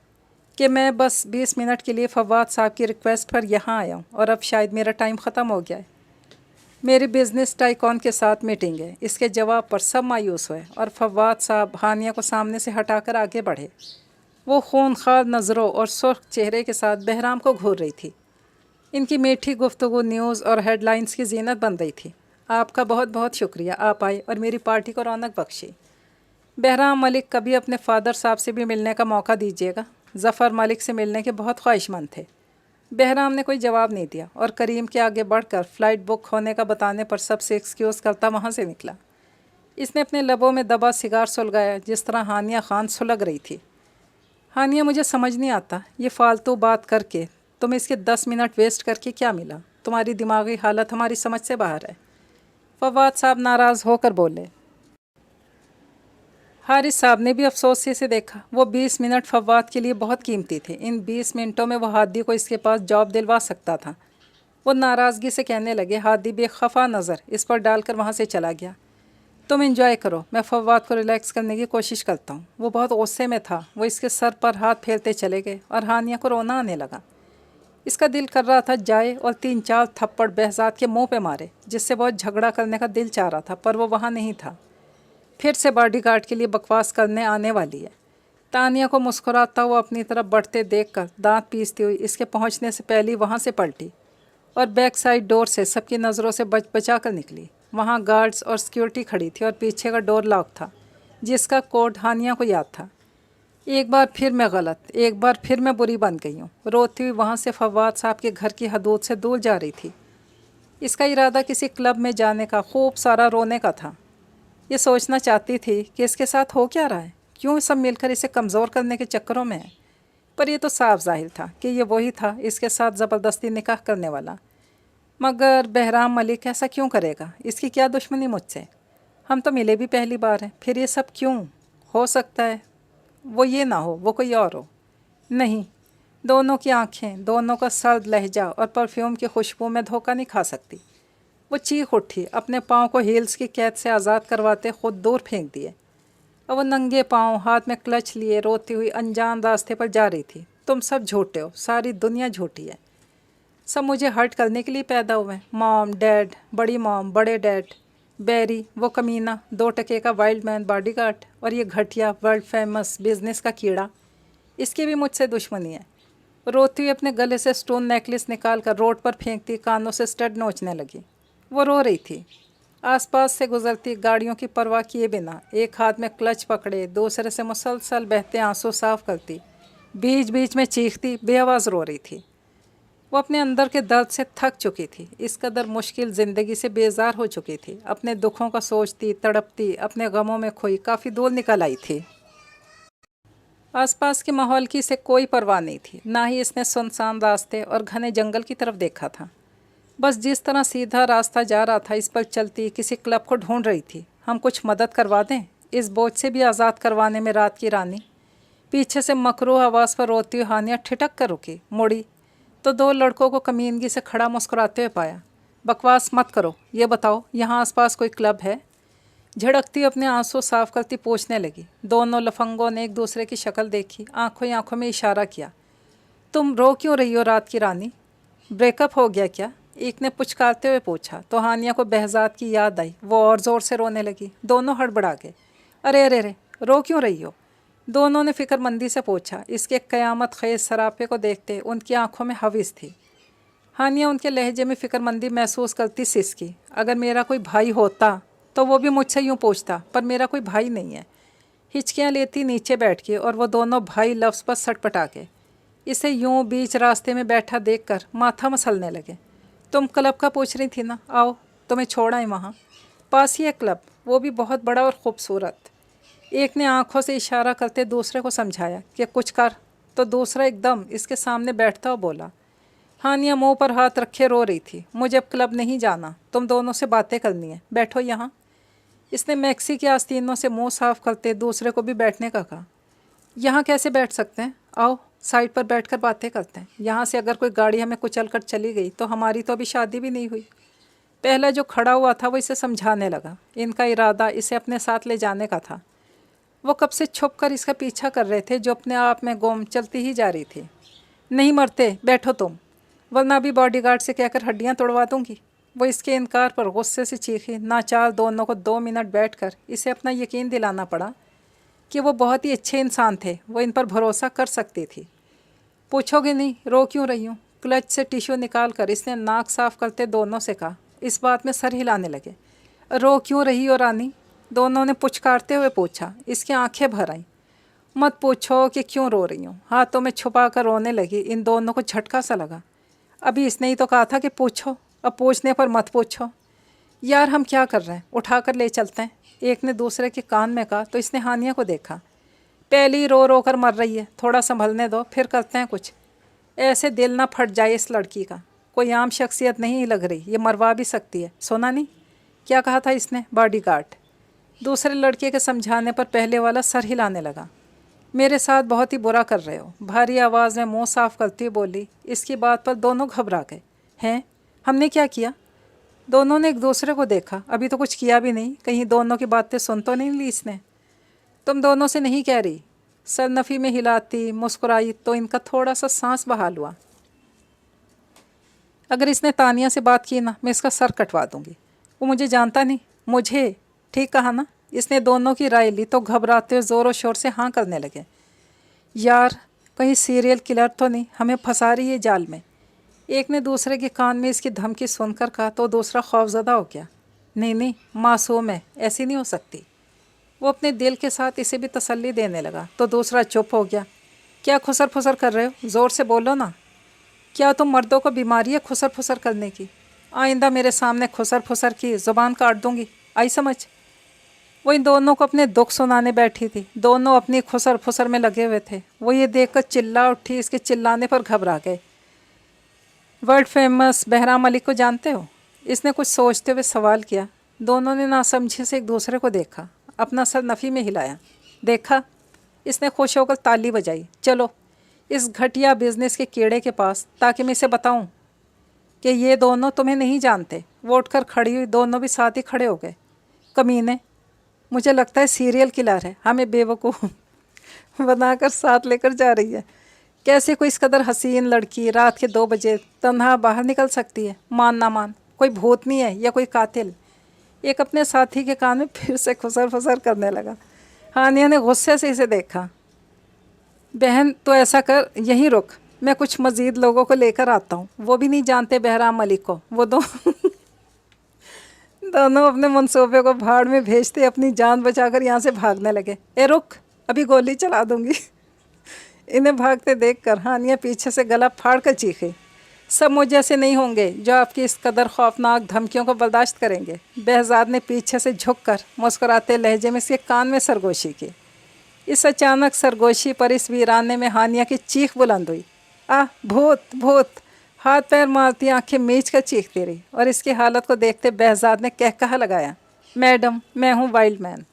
कि मैं बस 20 मिनट के लिए फवाद साहब की रिक्वेस्ट पर यहाँ आया हूँ, और अब शायद मेरा टाइम ख़त्म हो गया है। मेरी बिज़नेस टाइकॉन के साथ मीटिंग है। इसके जवाब पर सब मायूस हुए और फवाद साहब हानिया को सामने से हटाकर आगे बढ़े। वो खूनखार नज़रों और सुर्ख चेहरे के साथ बहराम को घूर रही थी। इनकी मीठी गुफ्तगू न्यूज़ और हेडलाइंस की जीनत बन रही थी। आपका बहुत बहुत शुक्रिया, आप आए और मेरी पार्टी को रौनक बख्शी। बहराम मलिक, कभी अपने फादर साहब से भी मिलने का मौका दीजिएगा। ज़फ़र मलिक से मिलने के बहुत ख्वाहिशमंद थे। बहराम ने कोई जवाब नहीं दिया और करीम के आगे बढ़कर फ़्लाइट बुक होने का बताने पर सबसे एक्सक्यूज़ करता वहाँ से निकला। इसने अपने लबों में दबा सिगार सुलगाया, जिस तरह हानिया खान सुलग रही थी। हानिया, मुझे समझ नहीं आता, ये फ़ालतू बात करके तुम्हें इसके 10 मिनट वेस्ट करके क्या मिला? तुम्हारी दिमागी हालत हमारी समझ से बाहर है। फवाद साहब नाराज़ होकर बोले। हारिस साहब ने भी अफसोस से देखा। वो 20 मिनट फवाद के लिए बहुत कीमती थे। इन 20 मिनटों में वो हादी को इसके पास जॉब दिलवा सकता था। वो नाराज़गी से कहने लगे। हादी बेखफा नज़र इस पर डालकर वहाँ से चला गया। तुम एंजॉय करो, मैं फवाद को रिलैक्स करने की कोशिश करता हूँ। वो बहुत गुस्से में था। वो इसके सर पर हाथ फेरते चले गए और हानिया को रोना आने लगा। इसका दिल कर रहा था जाए और 3-4 थप्पड़ बहजाद के मुंह पे मारे, जिससे बहुत झगड़ा करने का दिल चाह रहा था, पर वो वहाँ नहीं था। फिर से बॉडीगार्ड के लिए बकवास करने आने वाली है। तानिया को मुस्कुराता हुआ अपनी तरफ बढ़ते देखकर दांत पीसती हुई इसके पहुंचने से पहले वहां से पलटी और बैक साइड डोर से सबकी नज़रों से बचा कर निकली। वहां गार्ड्स और सिक्योरिटी खड़ी थी और पीछे का डोर लॉक था, जिसका कोड हानिया को याद था। एक बार फिर मैं गलत, एक बार फिर मैं बुरी बन गई हूँ। रोती हुई वहाँ से फवाद साहब के घर की हदूद से दूर जा रही थी। इसका इरादा किसी क्लब में जाने का, खूब सारा रोने का था। ये सोचना चाहती थी कि इसके साथ हो क्या रहा है, क्यों सब मिलकर इसे कमज़ोर करने के चक्करों में है। पर यह तो साफ जाहिर था कि ये वही था इसके साथ ज़बरदस्ती निकाह करने वाला। मगर बहराम मलिक ऐसा क्यों करेगा? इसकी क्या दुश्मनी मुझसे? हम तो मिले भी पहली बार हैं, फिर ये सब क्यों? हो सकता है वो ये ना हो, वो कोई और हो। नहीं, दोनों की आँखें, दोनों का सर्द लहजा और परफ्यूम की खुशबू में धोखा नहीं खा सकती। वो चीख उठी, अपने पाँव को हील्स की कैद से आज़ाद करवाते खुद दूर फेंक दिए और वो नंगे पाँव हाथ में क्लच लिए रोती हुई अनजान रास्ते पर जा रही थी। तुम सब झूठे हो, सारी दुनिया झूठी है। सब मुझे हर्ट करने के लिए पैदा हुए हैं। मॉम, डैड, बड़ी मॉम, बड़े डैड, बैरी, वो कमीना 2 टके का वाइल्ड मैन बॉडीगार्ड, और ये घटिया वर्ल्ड फेमस बिजनेस का कीड़ा। इसकी भी मुझसे दुश्मनी है। रोती हुई अपने गले से स्टोन नेकलेस निकाल कर रोड पर फेंकती, कानों से स्टड नोचने लगी। वो रो रही थी। आसपास से गुजरती गाड़ियों की परवाह किए बिना एक हाथ में क्लच पकड़े दूसरे से मुसलसल बहते आंसू साफ करती, बीच बीच में चीखती, बेआवाज़ रो रही थी। वो अपने अंदर के दर्द से थक चुकी थी, इस कदर मुश्किल ज़िंदगी से बेजार हो चुकी थी। अपने दुखों का सोचती, तड़पती, अपने गमों में खोई काफ़ी दूर निकल आई थी। आसपास के माहौल की इसे कोई परवाह नहीं थी, ना ही इसने सुनसान रास्ते और घने जंगल की तरफ देखा था। बस जिस तरह सीधा रास्ता जा रहा था, इस पर चलती किसी क्लब को ढूंढ रही थी। हम कुछ मदद करवा दें, इस बोझ से भी आज़ाद करवाने में रात की रानी। पीछे से मकरूह आवाज़ पर रोती हुई हानिया ठिठक कर रुकी, मुड़ी तो 2 लड़कों को कमीनगी से खड़ा मुस्कुराते हुए पाया। बकवास मत करो, ये बताओ यहाँ आसपास कोई क्लब है? झड़कती अपने आंसू साफ करती पूछने लगी। दोनों लफंगों ने एक दूसरे की शक्ल देखी, आंखों ही आंखों में इशारा किया। तुम रो क्यों रही हो रात की रानी? ब्रेकअप हो गया क्या? एक ने पुचकारते हुए पूछा। तो हानिया को बहजाद की याद आई, वो और ज़ोर से रोने लगी। दोनों हड़बड़ा गए। अरे अरे अरे, रो क्यों रही हो? दोनों ने फिक्रमंदी से पूछा। इसके क़यामत ख़ेज़ सरापे को देखते उनकी आंखों में हविस थी। हानिया उनके लहजे में फ़िक्रमंदी महसूस करती सिसकी। अगर मेरा कोई भाई होता तो वो भी मुझसे यूँ पूछता, पर मेरा कोई भाई नहीं है। हिचकियाँ लेती नीचे बैठ गई और वो दोनों भाई लफ्ज़ पर सटपटा के इसे यूँ बीच रास्ते में बैठा देखकर माथा मसलने लगे। तुम क्लब का पूछ रही थी ना, आओ तुम्हें छोड़ आए वहाँ। पास ही है क्लब, वो भी बहुत बड़ा और ख़ूबसूरत। एक ने आंखों से इशारा करते दूसरे को समझाया कि कुछ कर, तो दूसरा एकदम इसके सामने बैठता और बोला। हानिया मुंह पर हाथ रखे रो रही थी। मुझे अब क्लब नहीं जाना, तुम दोनों से बातें करनी है, बैठो यहाँ। इसने मैक्सी के आस्तीनों से मुंह साफ करते दूसरे को भी बैठने का कहा। यहाँ कैसे बैठ सकते हैं, आओ साइड पर बैठकर बातें करते हैं। यहाँ से अगर कोई गाड़ी हमें कुचल कर चली गई तो हमारी तो अभी शादी भी नहीं हुई। पहला जो खड़ा हुआ था वो इसे समझाने लगा। इनका इरादा इसे अपने साथ ले जाने का था। वो कब से छुप कर इसका पीछा कर रहे थे, जो अपने आप में गुम चलती ही जा रही थी। नहीं मरते, बैठो तुम, वरना अभी बॉडीगार्ड से कहकर हड्डियाँ तोड़वा दूँगी। वो इसके इनकार पर गुस्से से चीखी। नाचार दोनों को 2 मिनट बैठकर इसे अपना यकीन दिलाना पड़ा कि वो बहुत ही अच्छे इंसान थे, वो इन पर भरोसा कर सकती थी। पूछोगे नहीं, रो क्यों रही हूँ? क्लच से टिश्यू निकाल कर इसने नाक साफ करते दोनों से कहा। इस बात में सर हिलाने लगे। रो क्यों रही हो रानी? दोनों ने पुचकारते हुए पूछा। इसकी आंखें भर आईं। मत पूछो कि क्यों रो रही हूँ। हाथों में छुपा कर रोने लगी। इन दोनों को झटका सा लगा। अभी इसने ही तो कहा था कि पूछो, अब पूछने पर मत पूछो। यार हम क्या कर रहे हैं, उठा कर ले चलते हैं, एक ने दूसरे के कान में कहा। तो इसने हानिया को देखा। पहली रो रो कर मर रही है, थोड़ा संभलने दो, फिर करते हैं कुछ। ऐसे दिल ना फट जाए इस लड़की का, कोई आम शख्सियत नहीं लग रही, ये मरवा भी सकती है। सुना नहीं क्या कहा था इसने? बॉडीगार्ड। दूसरे लड़के के समझाने पर पहले वाला सर हिलाने लगा। मेरे साथ बहुत ही बुरा कर रहे हो, भारी आवाज़ में मुंह साफ करती हुई बोली। इसकी बात पर दोनों घबरा गए। हैं, हमने क्या किया? दोनों ने एक दूसरे को देखा। अभी तो कुछ किया भी नहीं, कहीं दोनों की बातें सुन तो नहीं ली इसने? तुम दोनों से नहीं कह रही। सर नफ़ी में हिलाती मुस्कुराई तो इनका थोड़ा सा सांस बहाल हुआ। अगर इसने तानिया से बात की ना, मैं इसका सर कटवा दूंगी। वो मुझे जानता नहीं। मुझे? ठीक कहा ना? इसने दोनों की राय ली तो घबराते हुए ज़ोरों शोर से हाँ करने लगे। यार कहीं सीरियल किलर तो नहीं हमें फंसा रही है जाल में? एक ने दूसरे के कान में इसकी धमकी सुनकर कहा तो दूसरा खौफजदा हो गया। नहीं नहीं, मासूम है, ऐसी नहीं हो सकती। वो अपने दिल के साथ इसे भी तसल्ली देने लगा तो दूसरा चुप हो गया। क्या खुसर फुसर कर रहे हो, ज़ोर से बोलो ना। क्या तुम मर्दों को बीमारी है खुसर फुसर करने की? आइंदा मेरे सामने खुसर फुसर की ज़ुबान काट दूंगी, आई समझ? वो इन दोनों को अपने दुख सुनाने बैठी थी। दोनों अपनी खुसर फुसर में लगे हुए थे। वो ये देखकर चिल्ला उठी। इसके चिल्लाने पर घबरा गए। वर्ल्ड फेमस बहराम मलिक को जानते हो? इसने कुछ सोचते हुए सवाल किया। दोनों ने नासमझी से एक दूसरे को देखा। अपना सर नफ़ी में हिलाया। देखा? इसने खुश होकर ताली बजाई। चलो इस घटिया बिजनेस के कीड़े के पास, ताकि मैं इसे बताऊं कि ये दोनों तुम्हें नहीं जानते। वो उठकर खड़ी हुई। दोनों भी साथ ही खड़े हो गए। कमीने, मुझे लगता है सीरियल किलर है, हमें बेवकूफ़ बनाकर साथ लेकर जा रही है। कैसे कोई इस कदर हसीन लड़की रात के 2 बजे तन्हा बाहर निकल सकती है? मान ना मान, कोई भूतनी है या कोई कातिल? एक अपने साथी के कान में फिर से खुसर फुसर करने लगा। हानिया ने गुस्से से इसे देखा। बहन तो ऐसा कर, यहीं रुक, मैं कुछ मज़ीद लोगों को लेकर आता हूँ। वो भी नहीं जानते बहराम मलिक को। वो दोनों अपने मनसूबे को भाड़ में भेजते अपनी जान बचाकर यहाँ से भागने लगे। ए रुक, अभी गोली चला दूंगी। इन्हें भागते देखकर हानिया पीछे से गला फाड़ कर चीखी। सब मुझ जैसे नहीं होंगे जो आपकी इस कदर खौफनाक धमकियों को बर्दाश्त करेंगे। बहजाद ने पीछे से झुककर मुस्कुराते लहजे में इसके कान में सरगोशी की। इस अचानक सरगोशी पर इस वीराने में हानिया की चीख बुलंद हुई। आ भूत भूत! हाथ पैर मारती आंखें मीच कर चीखती रही और इसकी हालत को देखते बहजाद ने कहकहा लगाया। मैडम, मैं हूँ वाइल्ड मैन।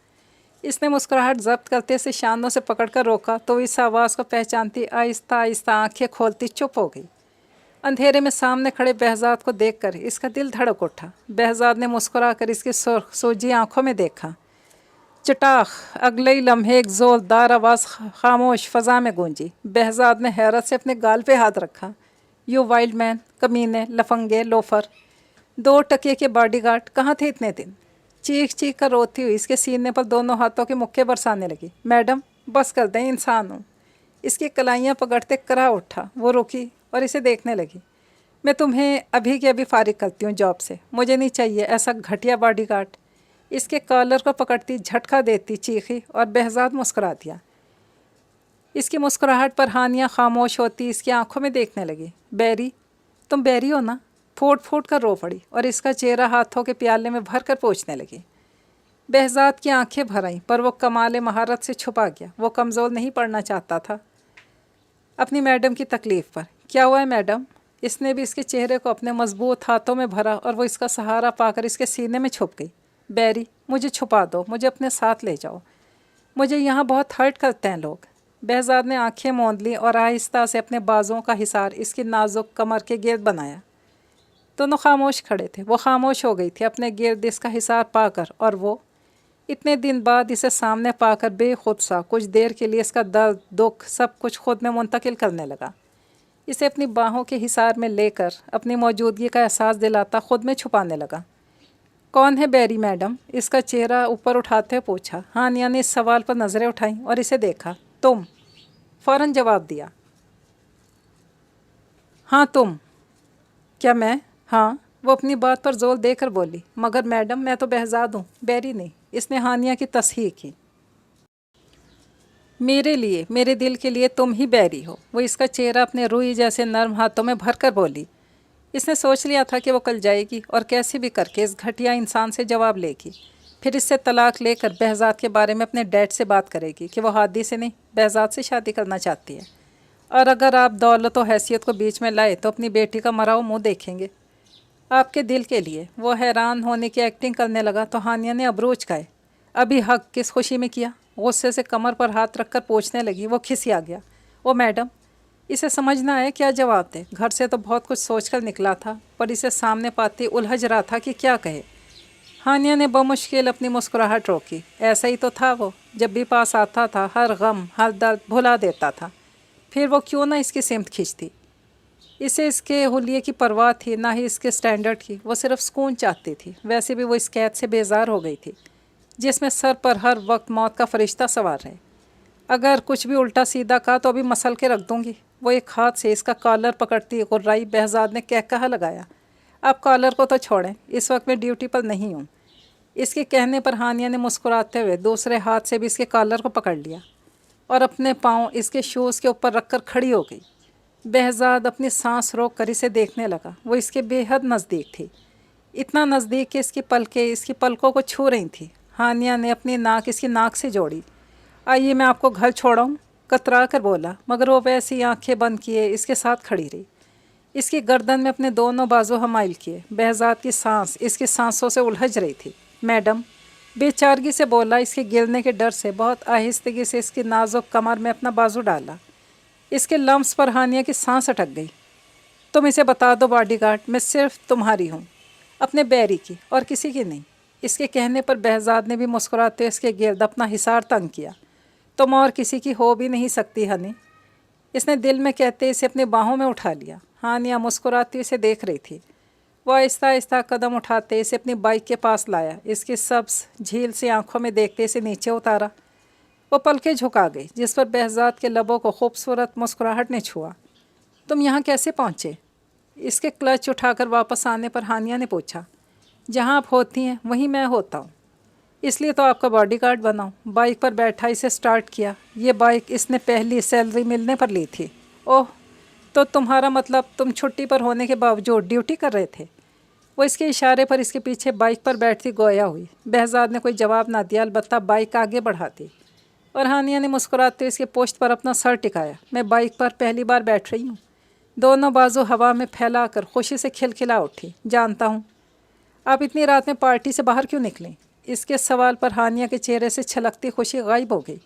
इसने मुस्कुराहट जब्त करते से शानों से पकड़कर रोका तो इस आवाज़ को पहचानती आहिस्ता आहिस्ता आंखें खोलती चुप हो गई। अंधेरे में सामने खड़े बहजाद को देखकर इसका दिल धड़क उठा। बहजाद ने मुस्कुरा कर इसकी सूजी आंखों में देखा। چٹاخ! اگلے ہی لمحے ایک زوردار آواز خاموش فضا میں گونجی۔ بہزاد نے حیرت سے اپنے گال پہ ہاتھ رکھا۔ یو وائلڈ مین، کمینے، لفنگے، لوفر! 2 ٹکے کے باڈی گارڈ کہاں تھے اتنے دن؟ چیخ چیخ کر روتی ہوئی اس کے سینے پر دونوں ہاتھوں کے مکے برسانے لگی۔ میڈم بس کر دیں، انسان ہوں۔ اس کی کلائیاں پکڑتے کرا اٹھا۔ وہ رکی اور اسے دیکھنے لگی۔ میں تمہیں ابھی کے ابھی فارغ کرتی ہوں جاب سے، مجھے نہیں چاہیے ایسا گھٹیا باڈی گارڈ۔ اس کے کالر کو پکڑتی جھٹکا دیتی چیخی اور بہزاد مسکرا دیا۔ اس کی مسکراہٹ پر ہانیہ خاموش ہوتی اس کی آنکھوں میں دیکھنے لگی۔ بیری، تم بیری ہو نا؟ پھوٹ پھوٹ کر رو پڑی اور اس کا چہرہ ہاتھوں کے پیالے میں بھر کر پوچھنے لگی۔ بہزاد کی آنکھیں بھر آئیں پر وہ کمال مہارت سے چھپا گیا۔ وہ کمزور نہیں پڑنا چاہتا تھا اپنی میڈم کی تکلیف پر۔ کیا ہوا ہے میڈم؟ اس نے بھی اس کے چہرے کو اپنے مضبوط ہاتھوں میں بھرا اور وہ اس کا سہارا پا کر اس کے سینے میں چھپ گئی۔ بیری، مجھے چھپا دو، مجھے اپنے ساتھ لے جاؤ، مجھے یہاں بہت ہرٹ کرتے ہیں لوگ۔ بہزاد نے آنکھیں موند لی اور آہستہ سے اپنے بازوؤں کا حصار اس کی نازک کمر کے گرد بنایا۔ دونوں خاموش کھڑے تھے۔ وہ خاموش ہو گئی تھی اپنے گرد اس کا حصار پا کر، اور وہ اتنے دن بعد اسے سامنے پا کر بے خود سا کچھ دیر کے لیے اس کا درد، دکھ، سب کچھ خود میں منتقل کرنے لگا۔ اسے اپنی باہوں کے حصار میں لے کر اپنی موجودگی کا احساس دلاتا خود میں چھپانے لگا۔ کون ہے بیری میڈم؟ اس کا چہرہ اوپر اٹھاتے پوچھا۔ ہانیہ نے اس سوال پر نظریں اٹھائیں اور اسے دیکھا۔ تم، فوراً جواب دیا۔ ہاں تم۔ کیا میں؟ ہاں، وہ اپنی بات پر زور دے کر بولی۔ مگر میڈم میں تو بہزاد ہوں، بیری نہیں۔ اس نے ہانیہ کی تصحیح کی۔ میرے لیے، میرے دل کے لیے تم ہی بیری ہو، وہ اس کا چہرہ اپنے روئی جیسے نرم ہاتھوں میں بھر کر بولی۔ اس نے سوچ لیا تھا کہ وہ کل جائے گی اور کیسے بھی کر کے اس گھٹیا انسان سے جواب لے گی، پھر اس سے طلاق لے کر بہزاد کے بارے میں اپنے ڈیڈ سے بات کرے گی کہ وہ ہادی سے نہیں بہزاد سے شادی کرنا چاہتی ہے، اور اگر آپ دولت و حیثیت کو بیچ میں لائے تو اپنی بیٹی کا مرا ہوا منہ دیکھیں گے آپ کے دل کے لیے۔ وہ حیران ہونے کی ایکٹنگ کرنے لگا تو ہانیہ نے ابروچ کھائے۔ ابھی حق کس خوشی میں کیا؟ غصے سے کمر پر ہاتھ رکھ کر پوچھنے لگی۔ وہ کھسیا گیا۔ او میڈم، اسے سمجھنا آیا کیا جواب دے۔ گھر سے تو بہت کچھ سوچ کر نکلا تھا پر اسے سامنے پاتی الجھ رہا تھا کہ کیا کہے۔ ہانیہ نے بمشکل اپنی مسکراہٹ روکی۔ ایسا ہی تو تھا وہ، جب بھی پاس آتا تھا ہر غم، ہر درد بھلا دیتا تھا۔ پھر وہ کیوں نہ اس کی سمت کھینچتی؟ اسے اس کے حلیے کی پرواہ تھی نہ ہی اس کے سٹینڈرڈ کی۔ وہ صرف سکون چاہتی تھی۔ ویسے بھی وہ اس قید سے بیزار ہو گئی تھی جس میں سر پر ہر وقت موت کا فرشتہ سوار رہے۔ اگر کچھ بھی الٹا سیدھا کہا تو ابھی مسل کے رکھ دوں گی۔ وہ ایک ہاتھ سے اس کا کالر پکڑتی غرائی۔ بہزاد نے کہا لگایا، آپ کالر کو تو چھوڑیں، اس وقت میں ڈیوٹی پر نہیں ہوں۔ اس کے کہنے پر ہانیہ نے مسکراتے ہوئے دوسرے ہاتھ سے بھی اس کے کالر کو پکڑ لیا اور اپنے پاؤں اس کے شوز کے اوپر رکھ کر کھڑی ہو گئی۔ بہزاد اپنی سانس روک کر اسے دیکھنے لگا۔ وہ اس کے بے حد نزدیک تھی، اتنا نزدیک کہ اس کی پلکیں اس کی پلکوں کو چھو رہی تھیں۔ ہانیہ نے اپنی ناک اس کی ناک سے جوڑی۔ آئیے میں آپ کو گھر چھوڑاؤں، کترا کر بولا، مگر وہ ویسی آنکھیں بند کیے اس کے ساتھ کھڑی رہی، اس کی گردن میں اپنے دونوں بازو حمائل کیے۔ بہزاد کی سانس اس کی سانسوں سے الجھ رہی تھی۔ میڈم، بے چارگی سے بولا، اس کے گرنے کے ڈر سے بہت آہستگی سے اس کی نازک کمر میں اپنا بازو ڈالا۔ اس کے لمس پر ہانیہ کی سانس اٹک گئی۔ تم اسے بتا دو باڈی گارڈ، میں صرف تمہاری ہوں، اپنے بیری کی، اور کسی کی نہیں۔ اس کے کہنے پر بہزاد نے بھی مسکراتے اس کے گرد اپنا حصار تنگ کیا۔ تم اور کسی کی ہو بھی نہیں سکتی ہنی، اس نے دل میں کہتے اسے اپنی باہوں میں اٹھا لیا۔ ہانیہ مسکراتی اسے دیکھ رہی تھی۔ وہ آہستہ آہستہ قدم اٹھاتے اسے اپنی بائک کے پاس لایا، اس کی سبز جھیل سی آنکھوں میں دیکھتے اسے نیچے اتارا۔ وہ پلکیں جھکا گئی جس پر بہزاد کے لبوں کو خوبصورت مسکراہٹ نے چھوا۔ تم یہاں کیسے پہنچے؟ اس کے کلچ اٹھا کر واپس آنے پر ہانیہ نے پوچھا۔ جہاں آپ ہوتی ہیں وہیں میں ہوتا ہوں، اس لیے تو آپ کا باڈی گارڈ بناؤں۔ بائک پر بیٹھا اسے سٹارٹ کیا۔ یہ بائک اس نے پہلی سیلری ملنے پر لی تھی۔ اوہ، تو تمہارا مطلب تم چھٹی پر ہونے کے باوجود ڈیوٹی کر رہے تھے؟ وہ اس کے اشارے پر اس کے پیچھے بائک پر بیٹھتی گویا ہوئی۔ بہزاد نے کوئی جواب نہ دیا، البتہ بائک آگے بڑھاتی، اور ہانیہ نے مسکراتے اس کے پشت پر اپنا سر ٹکایا۔ میں بائک پر پہلی بار بیٹھ رہی ہوں۔ دونوں بازو ہوا میں پھیلا کر خوشی سے کھلکھلا اٹھی۔ جانتا ہوں۔ آپ اتنی رات میں پارٹی سے باہر کیوں نکلیں؟ اس کے سوال پر ہانیہ کے چہرے سے چھلکتی خوشی غائب ہو گئی۔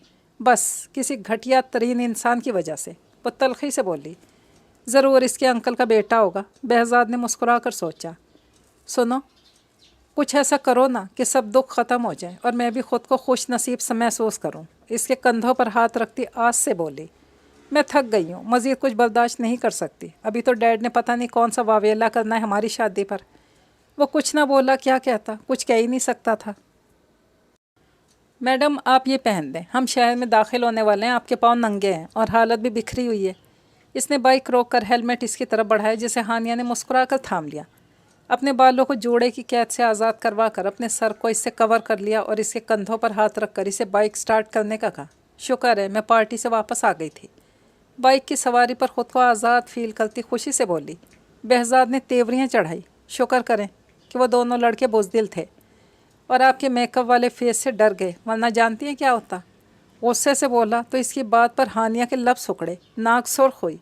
بس کسی گھٹیا ترین انسان کی وجہ سے، وہ تلخی سے بولی۔ ضرور اس کے انکل کا بیٹا ہوگا، بہزاد نے مسکرا کر سوچا۔ سنو، کچھ ایسا کرو نا کہ سب دکھ ختم ہو جائیں اور میں بھی خود کو خوش نصیب سا محسوس کروں۔ اس کے کندھوں پر ہاتھ رکھتی آس سے بولی، میں تھک گئی ہوں، مزید کچھ برداشت نہیں کر سکتی۔ ابھی تو ڈیڈ نے پتہ نہیں کون سا واویلا کرنا ہے ہماری شادی پر۔ وہ کچھ نہ بولا، کیا کہتا، کچھ کہہ ہی نہیں سکتا تھا۔ میڈم آپ یہ پہن دیں، ہم شہر میں داخل ہونے والے ہیں، آپ کے پاؤں ننگے ہیں اور حالت بھی بکھری ہوئی ہے۔ اس نے بائک روک کر ہیلمٹ اس کی طرف بڑھایا، جسے ہانیہ نے مسکرا کر تھام لیا۔ اپنے بالوں کو جوڑے کی قید سے آزاد کروا کر اپنے سر کو اس سے کور کر لیا اور اس کے کندھوں پر ہاتھ رکھ کر اسے بائک سٹارٹ کرنے کا کہا۔ شکر ہے میں پارٹی سے واپس آ گئی تھی۔ بائک کی سواری پر خود کو آزاد فیل کرتی خوشی سے بولی۔ بہزاد نے تیوریاں چڑھائی، شکر کریں کہ وہ دونوں لڑکے بزدل تھے اور آپ کے میک اپ والے فیس سے ڈر گئے، ورنہ جانتی ہیں کیا ہوتا۔ غصے سے بولا تو اس کی بات پر ہانیہ کے لب سکڑے، ناک سرخ ہوئی۔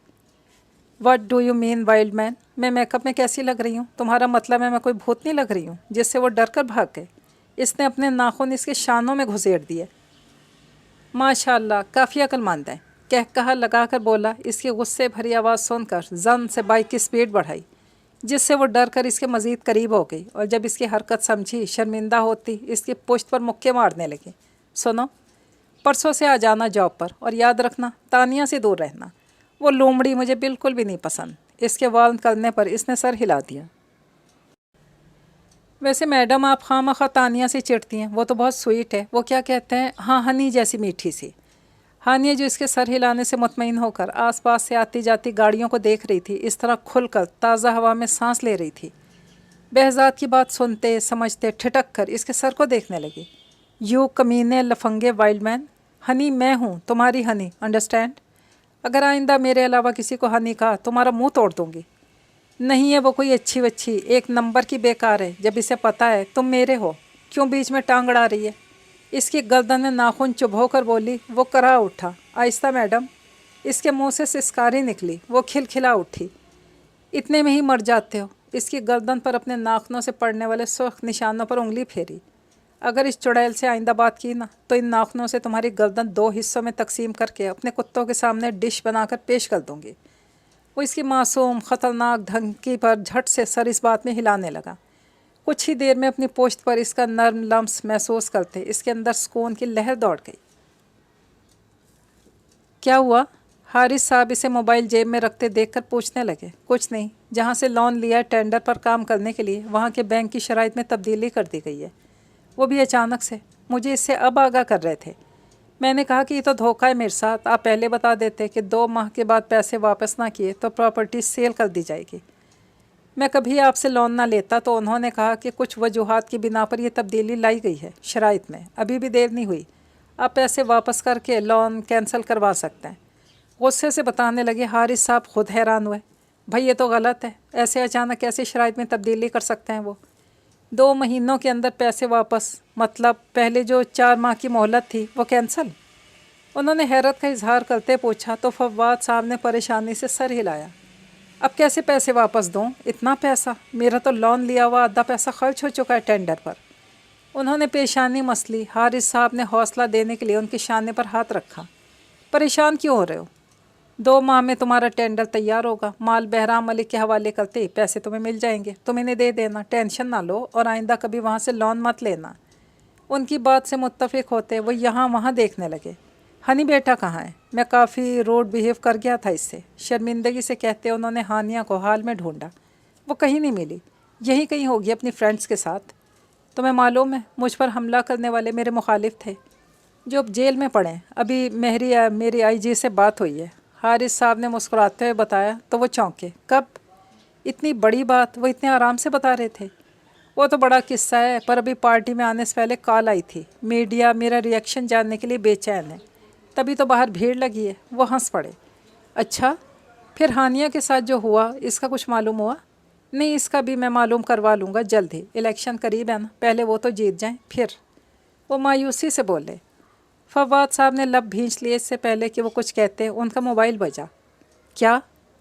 What do you mean wild man? میں میک اپ میں کیسی لگ رہی ہوں؟ تمہارا مطلب ہے میں کوئی بھوت نہیں لگ رہی ہوں؟ جس سے وہ ڈر کر بھاگ گئے۔ اس نے اپنے ناخن اس کے شانوں میں گھسیڑ دیے۔ ماشاء اللہ، کافی عقل مند ہے، کہہ کہا لگا کر بولا۔ اس کی غصے بھری آواز سن کر زن سے بائک کی سپیڈ بڑھائی، جس سے وہ ڈر کر اس کے مزید قریب ہو گئی، اور جب اس کی حرکت سمجھی شرمندہ ہوتی اس کی پشت پر مکے مارنے لگی۔ سنو، پرسوں سے آ جانا جاب پر، اور یاد رکھنا تانیہ سے دور رہنا، وہ لومڑی مجھے بالکل بھی نہیں پسند۔ اس کے وارن کرنے پر اس نے سر ہلا دیا۔ ویسے میڈم آپ خواہ مخواہ تانیہ سے چڑھتی ہیں، وہ تو بہت سویٹ ہے، وہ کیا کہتے ہیں، ہاں ہنی جیسی میٹھی سی۔ ہانیہ جو اس کے سر ہلانے سے مطمئن ہو کر آس پاس سے آتی جاتی گاڑیوں کو دیکھ رہی تھی، اس طرح کھل کر تازہ ہوا میں سانس لے رہی تھی۔ بہزاد کی بات سنتے سمجھتے ٹھٹک کر اس کے سر کو دیکھنے لگی۔ یو کمینے لفنگے وائلڈ مین، ہنی میں ہوں تمہاری ہنی، انڈرسٹینڈ؟ اگر آئندہ میرے علاوہ کسی کو ہنی کہا تمہارا منہ توڑ دوں گی۔ نہیں ہے وہ کوئی اچھی وچھی، ایک نمبر کی بیکار ہے، جب اسے پتہ ہے تم میرے ہو، کیوں بیچ میں ٹانگ اڑا رہی ہے؟ اس کی گردن میں ناخن چبھو کر بولی۔ وہ کرا اٹھا، آہستہ میڈم۔ اس کے منہ سے سسکاری نکلی، وہ کھلکھلا اٹھی۔ اتنے میں ہی مر جاتے ہو۔ اس کی گردن پر اپنے ناخنوں سے پڑنے والے سرخ نشانوں پر انگلی پھیری۔ اگر اس چڑیل سے آئندہ بات کی نا تو ان ناخنوں سے تمہاری گردن 2 حصوں میں تقسیم کر کے اپنے کتوں کے سامنے ڈش بنا کر پیش کر دوں گی۔ وہ اس کی معصوم خطرناک دھمکی پر جھٹ سے سر اس بات میں ہلانے لگا۔ کچھ ہی دیر میں اپنی پوشت پر اس کا نرم لمس محسوس کرتے اس کے اندر سکون کی لہر دوڑ گئی۔ کیا ہوا؟ حارث صاحب اسے موبائل جیب میں رکھتے دیکھ کر پوچھنے لگے۔ کچھ نہیں، جہاں سے لون لیا ہے ٹینڈر پر کام کرنے کے لیے، وہاں کے بینک کی شرائط میں تبدیلی کر دی گئی ہے، وہ بھی اچانک سے۔ مجھے اس سے اب آگاہ کر رہے تھے۔ میں نے کہا کہ یہ تو دھوکہ ہے میرے ساتھ، آپ پہلے بتا دیتے کہ 2 ماہ کے بعد پیسے واپس نہ کیے تو پراپرٹی سیل کر دی جائے گی۔ میں کبھی آپ سے لون نہ لیتا، تو انہوں نے کہا کہ کچھ وجوہات کی بنا پر یہ تبدیلی لائی گئی ہے شرائط میں، ابھی بھی دیر نہیں ہوئی، آپ پیسے واپس کر کے لون کینسل کروا سکتے ہیں۔ غصے سے بتانے لگے۔ حارث صاحب خود حیران ہوئے۔ بھائی یہ تو غلط ہے، ایسے اچانک کیسے شرائط میں تبدیلی کر سکتے ہیں وہ؟ 2 مہینوں کے اندر پیسے واپس، مطلب پہلے جو 4 ماہ کی مہلت تھی وہ کینسل؟ انہوں نے حیرت کا اظہار کرتے پوچھا تو فواد صاحب نے پریشانی سے سر ہلایا۔ اب کیسے پیسے واپس دوں؟ اتنا پیسہ؟ میرا تو لون لیا ہوا آدھا پیسہ خرچ ہو چکا ہے ٹینڈر پر۔ انہوں نے پیشانی مسلی۔ حارث صاحب نے حوصلہ دینے کے لیے ان کے شانے پر ہاتھ رکھا۔ پریشان کیوں ہو رہے ہو؟ 2 ماہ میں تمہارا ٹینڈر تیار ہوگا، مال بہرام ملک کے حوالے کرتے ہی پیسے تمہیں مل جائیں گے، تم انہیں دے دینا، ٹینشن نہ لو، اور آئندہ کبھی وہاں سے لون مت لینا۔ ان کی بات سے متفق ہوتے وہ یہاں وہاں دیکھنے لگے۔ ہنی بیٹا کہاں ہے؟ میں کافی روڈ بیہیو کر گیا تھا اس سے، شرمندگی سے کہتے انہوں نے ہانیہ کو حال میں ڈھونڈا۔ وہ کہیں نہیں ملی، یہیں کہیں ہوگی اپنی فرینڈس کے ساتھ۔ تمہیں معلوم ہے مجھ پر حملہ کرنے والے میرے مخالف تھے، جو اب جیل میں پڑے ہیں، ابھی میری آئی جی سے بات ہوئی ہے۔ حارث صاحب نے مسکراتے ہوئے بتایا تو وہ چونکے۔ کب؟ اتنی بڑی بات وہ اتنے آرام سے بتا رہے تھے؟ وہ تو بڑا قصہ ہے، پر ابھی پارٹی میں آنے سے پہلے کال آئی تھی، میڈیا میرا ریئیکشن جاننے کے لیے بے چین ہے، تبھی تو باہر بھیڑ لگی ہے۔ وہ ہنس پڑے۔ اچھا، پھر ہانیہ کے ساتھ جو ہوا اس کا کچھ معلوم ہوا؟ نہیں، اس کا بھی میں معلوم کروا لوں گا جلد ہی، الیکشن قریب ہے نا، پہلے وہ تو جیت جائیں پھر۔ وہ مایوسی سے بولے۔ فواد صاحب نے لب بھینچ لیے، اس سے پہلے کہ وہ کچھ کہتے ان کا موبائل بجا۔ کیا؟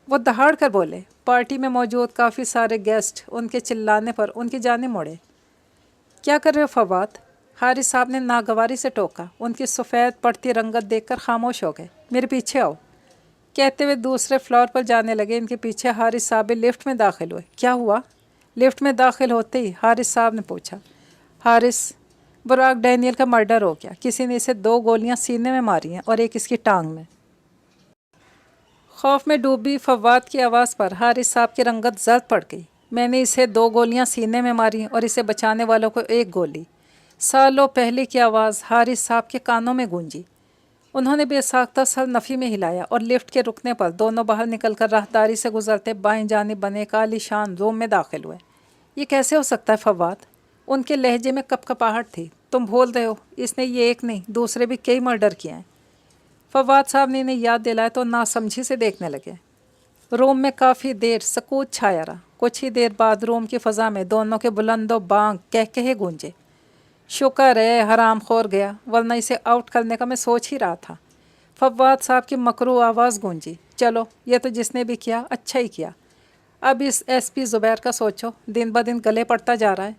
وہ دہاڑ کر بولے۔ پارٹی میں موجود کافی سارے گیسٹ ان کے چلانے پر ان کی جانب مڑے۔ کیا کر رہے ہو فواد؟ حارث صاحب نے ناگواری سے ٹوکا۔ ان کی سفید پڑتی رنگت دیکھ کر خاموش ہو گئے۔ میرے پیچھے آؤ، کہتے ہوئے دوسرے فلور پر جانے لگے۔ ان کے پیچھے حارث صاحب لفٹ میں داخل ہوئے۔ کیا ہوا؟ لفٹ میں داخل ہوتے ہی حارث صاحب نے پوچھا، حارث، براق ڈینیل کا مرڈر ہو گیا، کسی نے اسے 2 گولیاں سینے میں ماری ہیں اور ایک اس کی ٹانگ میں۔ خوف میں ڈوبی فواد کی آواز پر حارث صاحب کی رنگت زرد پڑ گئی۔ میں نے اسے 2 گولیاں سینے میں ماری اور اسے بچانے والوں کو 1 گولی۔ سالوں پہلے کی آواز حارث صاحب کے کانوں میں گونجی۔ انہوں نے بے ساختہ سر نفی میں ہلایا اور لفٹ کے رکنے پر دونوں باہر نکل کر راہداری سے گزرتے بائیں جانب بنے ایک عالی شان روم میں داخل ہوئے۔ یہ کیسے ہو سکتا ہے فواد؟ ان کے لہجے میں کپ کپاہٹ تھی۔ تم بھول رہے ہو، اس نے یہ ایک نہیں دوسرے بھی کئی مرڈر کیے ہیں۔ فواد صاحب نے انہیں یاد دلائے تو ناسمجھی سے دیکھنے لگے۔ روم میں کافی دیر سکوت چھایا رہا۔ کچھ ہی دیر بعد روم کی فضا میں دونوں کے بلند و بانگ کہے گونجے۔ شکر ہے حرام خور گیا، ورنہ اسے آؤٹ کرنے کا میں سوچ ہی رہا تھا۔ فواد صاحب کی مکروہ آواز گونجی۔ چلو، یہ تو جس نے بھی کیا اچھا ہی کیا۔ اب اس ایس پی زبیر کا سوچو، دن بدن گلے پڑتا جا رہا ہے۔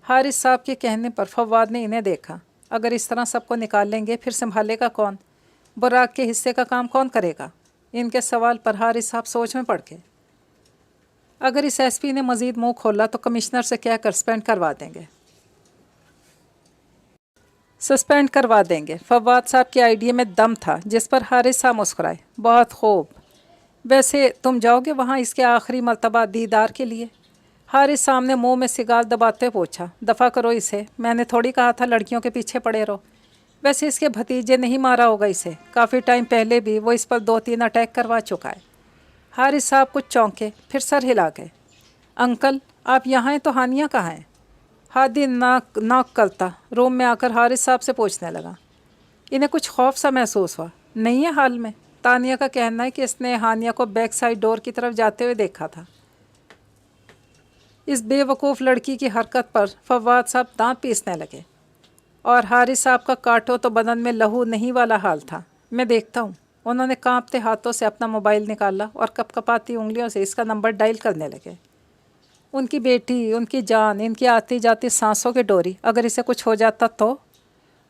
حارث صاحب کے کہنے پر فواد نے انہیں دیکھا۔ اگر اس طرح سب کو نکال لیں گے پھر سنبھالے گا کون؟ براق کے حصے کا کام کون کرے گا؟ ان کے سوال پر حارث صاحب سوچ میں پڑ گئے۔ اگر اس ایس پی نے مزید منہ کھولا تو کمشنر سے کہہ کر سسپینڈ کروا دیں گے۔ سسپینڈ کروا دیں گے۔ فواد صاحب کی آئیڈیا میں دم تھا جس پر حارث صاحب مسکرائے۔ بہت خوب، ویسے تم جاؤ گے وہاں اس کے آخری مرتبہ دیدار کے لیے؟ حارث صاحب نے منہ میں سگار دباتے پوچھا۔ دفع کرو اسے، میں نے تھوڑی کہا تھا لڑکیوں کے پیچھے پڑے رہو۔ ویسے اس کے بھتیجے نہیں مارا ہوگا اسے، کافی ٹائم پہلے بھی وہ اس پر 2-3 اٹیک کروا چکا ہے۔ حارث صاحب کچھ چونکے، پھر سر ہلا گئے۔ انکل، آپ یہاں ہیں تو ہانیہ کہاں ہیں؟ ہادی ناک کرتا روم میں آ کر حارث صاحب سے پوچھنے لگا۔ انہیں کچھ خوف سا محسوس ہوا۔ نہیں ہے حال میں، تانیہ کا کہنا ہے کہ اس نے ہانیہ کو بیک سائڈ ڈور کی طرف جاتے ہوئے دیکھا تھا۔ اس بے وقوف لڑکی کی حرکت پر فواد صاحب دانت پیسنے لگے۔ اور حارث صاحب کا کاٹو تو بدن میں لہو نہیں والا حال تھا۔ میں دیکھتا ہوں۔ انہوں نے کانپتے ہاتھوں سے اپنا موبائل نکالا اور کپ کپاتی انگلیوں سے اس کا نمبر ڈائل کرنے لگے۔ ان کی بیٹی، ان کی جان، ان کی آتی جاتی سانسوں کی ڈوری، اگر اسے کچھ ہو جاتا تو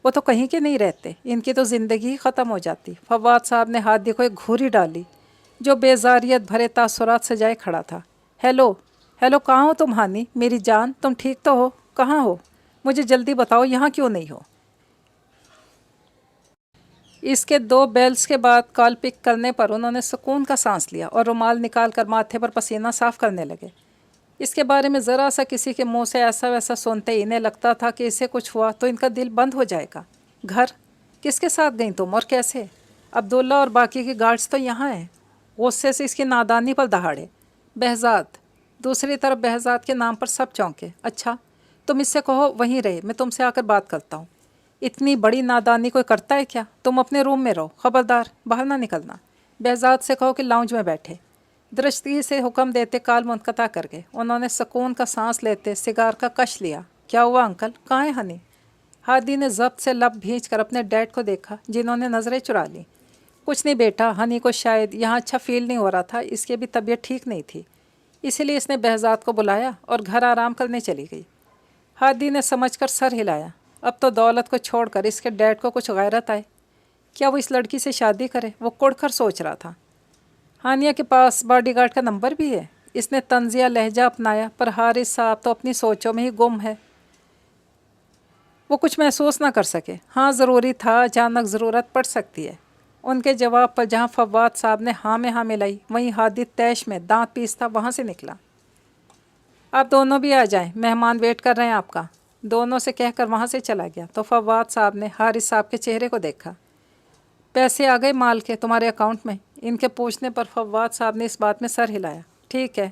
وہ تو کہیں کے نہیں رہتے، ان کی تو زندگی ہی ختم ہو جاتی۔ فواد صاحب نے ہادی کو ایک گھوری ڈالی جو بیزاریت بھرے تاثرات سجائے کھڑا تھا۔ ہیلو ہیلو، کہاں ہو تم ہانی؟ میری جان، تم ٹھیک تو ہو؟ کہاں ہو؟ مجھے جلدی بتاؤ، یہاں کیوں نہیں ہو؟ اس کے 2 بیلز کے بعد کال پک کرنے پر انہوں نے سکون کا سانس لیا اور رومال نکال کر ماتھے پر پسینہ صاف کرنے لگے۔ اس کے بارے میں ذرا سا کسی کے منہ سے ایسا ویسا سنتے انہیں لگتا تھا کہ اسے کچھ ہوا تو ان کا دل بند ہو جائے گا۔ گھر کس کے ساتھ گئیں تم اور کیسے؟ عبداللہ اور باقی کے گارڈز تو یہاں ہیں۔ غصے سے اس کی نادانی پر دہاڑے۔ بہزاد، دوسری طرف بہزاد کے نام پر سب چونکے۔ اچھا، تم اس سے کہو وہیں رہے، میں تم سے آ کر بات کرتا ہوں۔ اتنی بڑی نادانی کوئی کرتا ہے کیا؟ تم اپنے روم میں رہو، خبردار باہر نہ نکلنا۔ بہزاد سے کہو کہ لاؤنج میں بیٹھے۔ درستگی سے حکم دیتے کال منقطع کر گئے۔ انہوں نے سکون کا سانس لیتے سگار کا کش لیا۔ کیا ہوا انکل؟ کہاں ہے ہنی؟ ہادی نے ضبط سے لب بھینچ کر اپنے ڈیڈ کو دیکھا جنہوں نے نظریں چرا لیں۔ کچھ نہیں بیٹا، ہنی کو شاید یہاں اچھا فیل نہیں ہو رہا تھا، اس کی بھی طبیعت ٹھیک نہیں تھی، اسی لیے اس نے بہزاد کو بلایا اور گھر آرام کرنے چلی گئی۔ ہادی نے سمجھ کر سر ہلایا۔ اب تو دولت کو چھوڑ کر اس کے ڈیڈ کو کچھ غیرت آئے۔ کیا وہ اس لڑکی سے شادی کرے؟ وہ کڑ کر سوچ رہا تھا۔ ہانیہ کے پاس باڈی گارڈ کا نمبر بھی ہے؟ اس نے طنزیہ لہجہ اپنایا، پر حارث صاحب تو اپنی سوچوں میں ہی گم ہے۔ وہ کچھ محسوس نہ کر سکے۔ ہاں، ضروری تھا، اچانک ضرورت پڑ سکتی ہے۔ ان کے جواب پر جہاں فواد صاحب نے ہاں میں ہاں ملائی، وہیں ہادی تیش میں دانت پیستا وہاں سے نکلا۔ آپ دونوں بھی آ جائیں، مہمان ویٹ کر رہے ہیں آپ کا، دونوں سے کہہ کر وہاں سے چلا گیا تو فواد صاحب نے حارث صاحب کے چہرے کو دیکھا۔ پیسے آ گئے مال کے تمہارے اکاؤنٹ میں؟ ان کے پوچھنے پر فواد صاحب نے اس بات میں سر ہلایا۔ ٹھیک ہے،